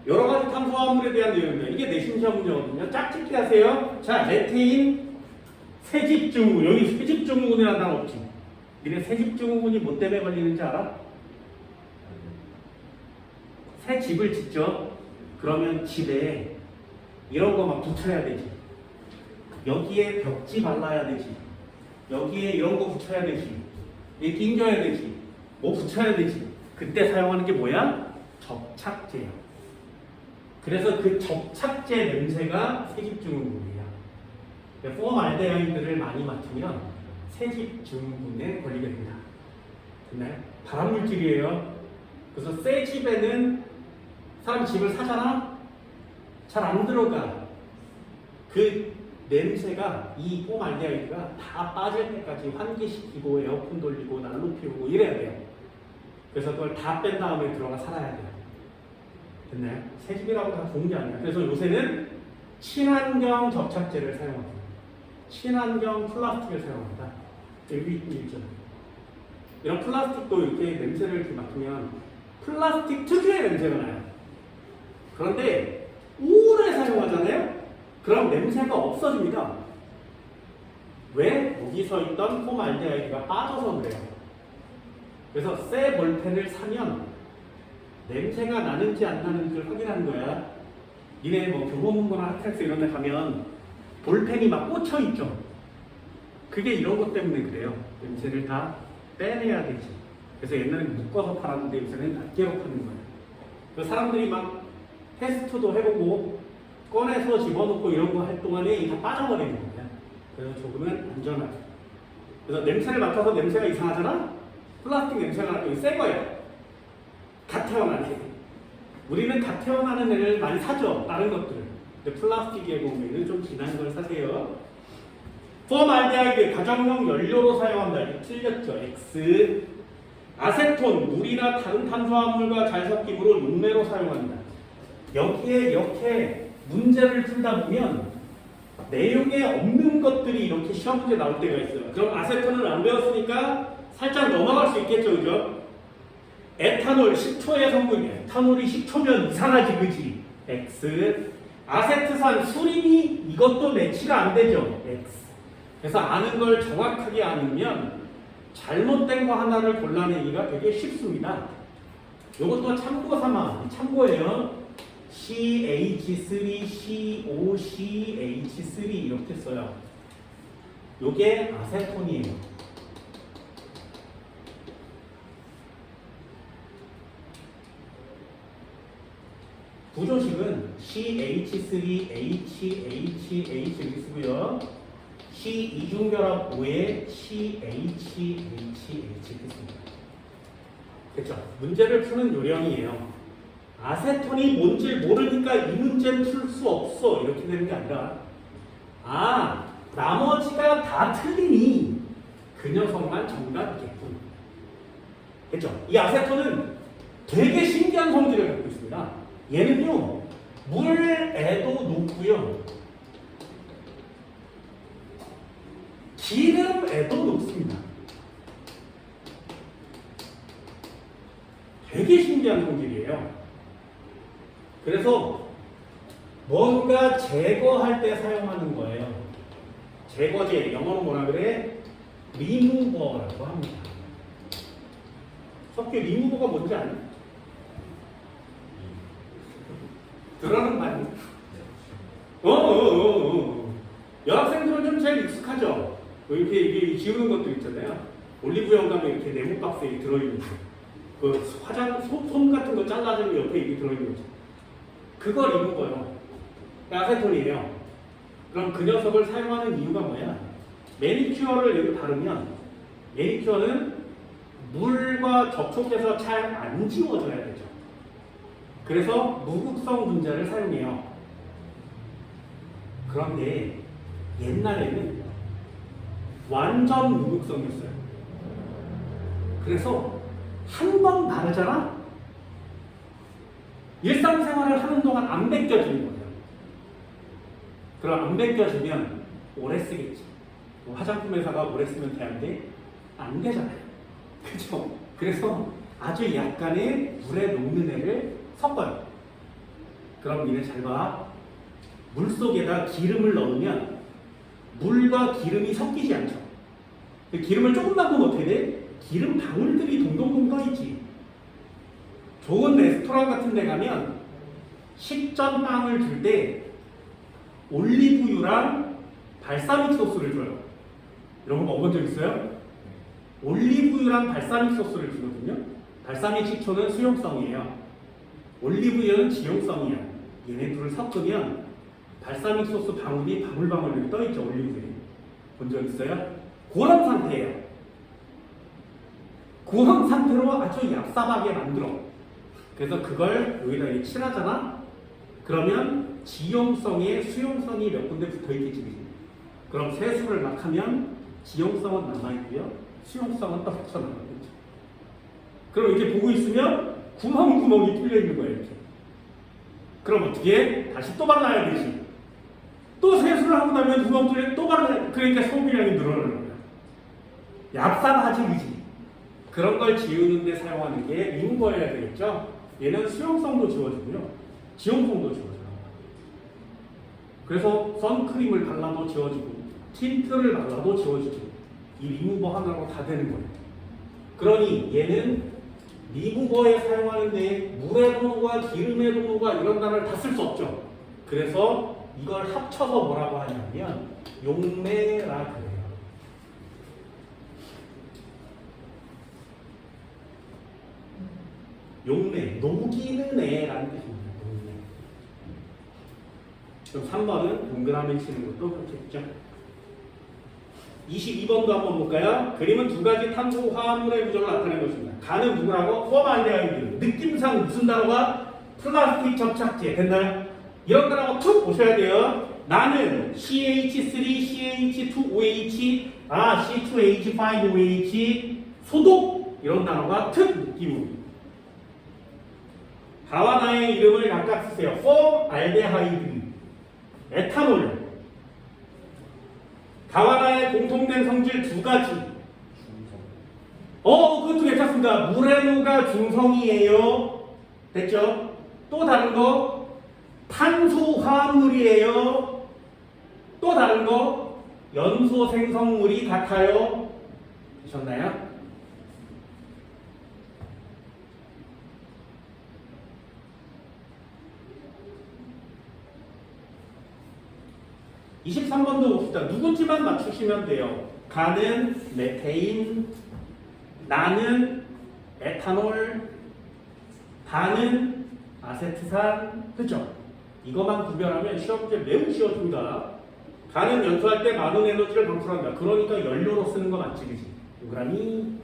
여러 가지 탄소화물에 대한 내용입니다. 이게 내신 시험 문제거든요. 짝짓기 하세요. 자, 메테인 세집증후군. 여기 세집증후군이라는 단어 없지. 니네 세집증후군이 뭐 때문에 걸리는지 알아? 새 집을 짓죠. 그러면 집에 이런 거 막 붙여야 되지. 여기에 벽지 발라야 되지. 여기에 이런 거 붙여야 되지. 이게 낑겨야 되지. 뭐 붙여야 되지. 그때 사용하는 게 뭐야? 접착제야. 그래서 그 접착제 냄새가 세집증후군이야. 포말데하이드를 많이 맡으면 세집증후군에 걸리게 됩니다. 됐나요? 발암물질이에요. 그래서 새 집에는 사람 집을 사잖아? 잘 안 들어가. 그 냄새가 이 포말데하이드가 다 빠질 때까지 환기시키고 에어컨 돌리고 난로 피우고 이래야 돼요. 그래서 그걸 다 뺀 다음에 들어가 살아야 돼요. 됐나요? 새 집이라고 다 좋은 게 아니야. 그래서 요새는 친환경 접착제를 사용합니다. 친환경 플라스틱을 사용합니다. 여기 있죠. 이런 플라스틱도 이렇게 냄새를 이렇게 맡으면 플라스틱 특유의 냄새가 나요. 그런데 오래 사용하잖아요? 그럼 냄새가 없어집니다. 왜? 여기서 있던 포말데하이드가 빠져서 그래요. 그래서 새 볼펜을 사면 냄새가 나는지 안 나는지를 확인하는 거야. 니네 뭐 교보문고나 하텍스 이런 데 가면 볼펜이 막 꽂혀 있죠. 그게 이런 것 때문에 그래요. 냄새를 다 빼내야 되지. 그래서 옛날에는 묶어서 팔았는데 요새는 낱개로 파는 거예요. 그래서 사람들이 막 테스트도 해보고 꺼내서 집어넣고 이런 거 할 동안에 다 빠져버리는 거예요. 그래서 조금은 안전하죠. 그래서 냄새를 맡아서 냄새가 이상하잖아? 플라스틱 냄새가 나면 새 거예요. 갓 태어난 애. 우리는 갓 태어나는 애를 많이 사죠. 다른 것들을. 근데 플라스틱에 보면은 좀 진한 걸 사세요. 포말데하이드 가정용 연료로 사용한다. 이게 틀렸죠. X. 아세톤 물이나 다른 탄수화물과 잘 섞이므로 용매로 사용한다. 여기에 이렇게 문제를 풀다 보면 내용에 없는 것들이 이렇게 시험 문제 나올 때가 있어요. 그럼 아세톤을 안 배웠으니까 살짝 넘어갈 수 있겠죠, 그죠? 에탄올 10초의 성분, 에탄올이 10초면 이상하지, 그지? X. 아세트산 수림이 이것도 매치가 안 되죠, X. 그래서 아는 걸 정확하게 아니면 잘못된 거 하나를 골라내기가 되게 쉽습니다. 이것도 참고 삼아, 참고예요. CH3, COCH3 이렇게 써요. 요게 아세톤이에요. 구조식은 CH3HHH 이렇게 쓰고요. C 이중결합 5에 CHHH 이렇게 씁니다. 그렇죠? 문제를 푸는 요령이에요. 아세톤이 뭔지 모르니까 이 문제는 풀 수 없어 이렇게 되는 게 아니라 나머지가 다 틀리니 그 녀석만 정답이겠군. 그렇죠? 이 아세톤은 되게 신기한 성질을 갖고 있습니다. 얘는요 물에도 녹고요 기름에도 녹습니다. 되게 신기한 성질이에요. 그래서 뭔가 제거할 때 사용하는 거예요. 제거제, 영어로 뭐라 그래? 리무버라고 합니다. 석규 리무버가 뭔지 아니? 들어는 많이. 여학생들은 좀 제일 익숙하죠? 이렇게 이게 지우는 것도 있잖아요. 올리브영 가면 이렇게 네모 박스에 들어있는 거. 그 손 같은 거 잘라주면 옆에 이게 들어있는 거죠. 그걸 입은 거예요. 아세톤이에요. 그럼 그 녀석을 사용하는 이유가 뭐야? 매니큐어를 여기 바르면 매니큐어는 물과 접촉해서 잘 안 지워져야 되죠. 그래서 무극성 분자를 사용해요. 그런데 옛날에는 완전 무극성이었어요. 그래서 한 번 바르잖아? 일상생활을 하는 동안 안 벗겨지는 거예요. 그럼 안 벗겨지면 오래 쓰겠지. 화장품 회사가 오래 쓰면 되는데 안 되잖아요. 그죠? 그래서 아주 약간의 물에 녹는 애를 섞어요. 그럼 니네 잘 봐. 물 속에다 기름을 넣으면 물과 기름이 섞이지 않죠. 기름을 조금만 넣으면 어떻게 돼? 기름 방울들이 동동동 떠있지. 좋은 레스토랑 같은 데 가면 식전 빵을 줄 때 올리브유랑 발사믹 소스를 줘요. 이런 거 먹은 적 있어요? 올리브유랑 발사믹 소스를 주거든요. 발사믹 식초는 수용성이에요. 올리브유는 지용성이에요. 얘네 둘을 섞으면 발사믹 소스 방울이 방울방울 이렇게 떠있죠. 올리브유에. 본 적 있어요? 그런 상태예요. 그런 상태로 아주 얍삽하게 만들어. 그래서 그걸 여기다 이렇게 칠하잖아? 그러면 지용성에 수용성이 몇 군데 붙어있겠지. 그럼 세수를 막 하면 지용성은 남아있고요. 수용성은 떨어져 나가겠죠. 그럼 이렇게 보고 있으면 구멍구멍이 뚫려있는 거예요. 이렇게. 그럼 어떻게 해? 다시 또 발라야 되지. 또 세수를 하고 나면 구멍 뚫려 또 발라야 돼. 그러니까 소비량이 늘어나는 거야. 얍삽하지, 그지? 그런 걸 지우는 데 사용하는 게 리무버여야 되겠죠? 얘는 수용성도 지워지고요. 지용성도 지워져요. 그래서 선크림을 발라도 지워지고 틴트를 발라도 지워지고 이 리무버 하나로 다 되는 거예요. 그러니 얘는 리무버에 사용하는데 물에도 녹아 기름에도 녹아 이런 단어를 다 쓸 수 없죠. 그래서 이걸 합쳐서 뭐라고 하냐면 용매라 그래요. 용매, 녹이는 애라는 뜻입니다. 용매. 그럼 3번은 동그라미 치는 것도 그렇겠죠. 22번도 한번 볼까요? 그림은 두 가지 탄소 화합물의 구조를 나타내는 것입니다. 가는 누구라고? 포말데하이드. 느낌상 무슨 단어가? 플라스틱 접착제. 됐나요? 이런 거라고 툭 보셔야 돼요. 나는 CH3, CH2OH, C2H5OH, 소독 이런 단어가 툭 느낌으로. 가와 나의 이름을 각각 쓰세요. 포알데하이드, 에탄올. 가와 나의 공통된 성질 두 가지. 그것도 괜찮습니다. 무레노가 중성이에요. 됐죠? 또 다른 거 탄소 화합물이에요. 또 다른 거 연소 생성물이 같아요. 되셨나요? (23번도) 봅시다. 누군지만 맞추시면 돼요. 가는 메테인, 나는 에탄올, 다는 아세트산. 그죠? 이것만 구별하면 시험 문제 매우 쉬워집니다. 가는 연소할 때 많은 에너지를 방출한다. 그러니까 연료로 쓰는 거 맞지, 그지? 동그라미.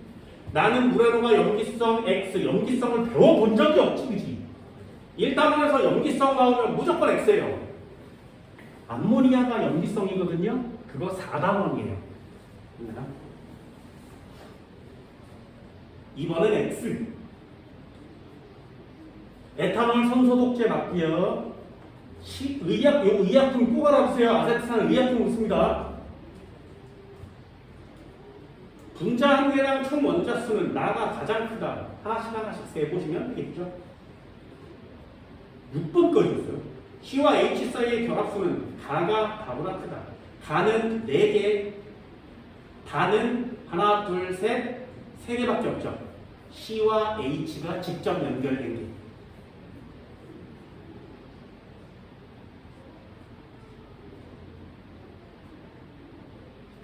나는 무레노가 염기성 X, 염기성을 배워본 적이 없지, 그지? 1단원에서 염기성 나오면 무조건 X예요. 암모니아가 염기성이거든요. 그거 4단원이에요. 2번은 X. 에탄올 손소독제 맞고요. 의약품 꼭 알아보세요. 아세트산 의약품 묻습니다. 분자 한 개랑 총 원자 수는 나가 가장 크다. 하나씩 세보시면 되겠죠. 6번 거였어요. C와 H 사이의 결합수는 가가 다보다 크다. 가는 4개, 다는 하나, 둘, 셋, 3개밖에 없죠. C와 H가 직접 연결된 게.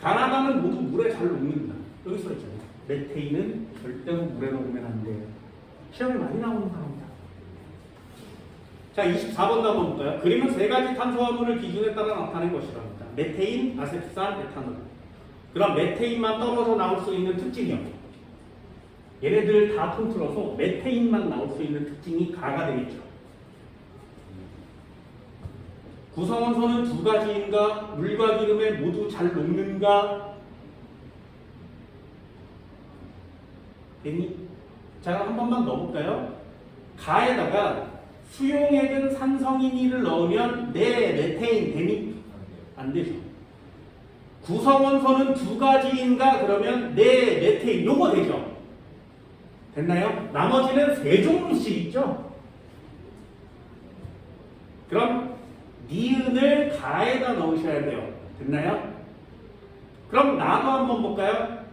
가나다는 모두 물에 잘 녹는다. 여기 써있잖아요. 메테인은 절대로 물에 녹으면 안 돼요. 시험에 많이 나오는 단어입니다. 자, 24번도 한번 볼까요? 그림은 세 가지 탄소화물을 기준에 따라 나타낸 것이랍니다. 메테인, 아세트산, 에탄올. 그럼 메테인만 떨어져 나올 수 있는 특징이요. 얘네들 다 통틀어서 메테인만 나올 수 있는 특징이 가가 되겠죠. 구성원소는 두 가지인가? 물과 기름에 모두 잘 녹는가? 됐니? 자, 한 번만 넣어볼까요? 가에다가 수용액은 산성인이를 넣으면 메테인 되니? 안 되죠. 구성원소는 두 가지인가? 그러면 메테인. 요거 되죠. 됐나요? 나머지는 세 종류씩 있죠. 그럼 니은을 가에다 넣으셔야 돼요. 됐나요? 그럼 나도 한번 볼까요?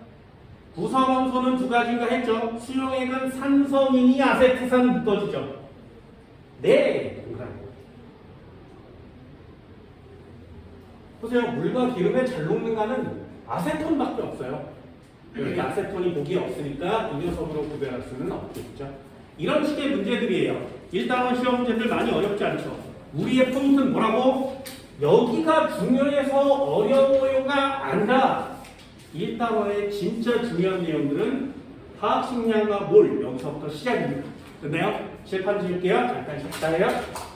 구성원소는 두 가지인가 했죠. 수용액은 산성인이 아세트산 묶어지죠. 네. 보세요. 물과 기름에 잘 녹는가는 아세톤밖에 없어요. 여기 아세톤이 보기에 없으니까 이 녀석으로 구별할 수는 없겠죠. 이런 식의 문제들이에요. 1단원 시험 문제들 많이 어렵지 않죠. 우리의 포인트는 뭐라고? 여기가 중요해서 어려워요가 아니라 1단원의 진짜 중요한 내용들은 화학 식량과 몰 여기서부터 시작입니다. 됐나요? 칠판 지울게요. 잠깐 식사해요.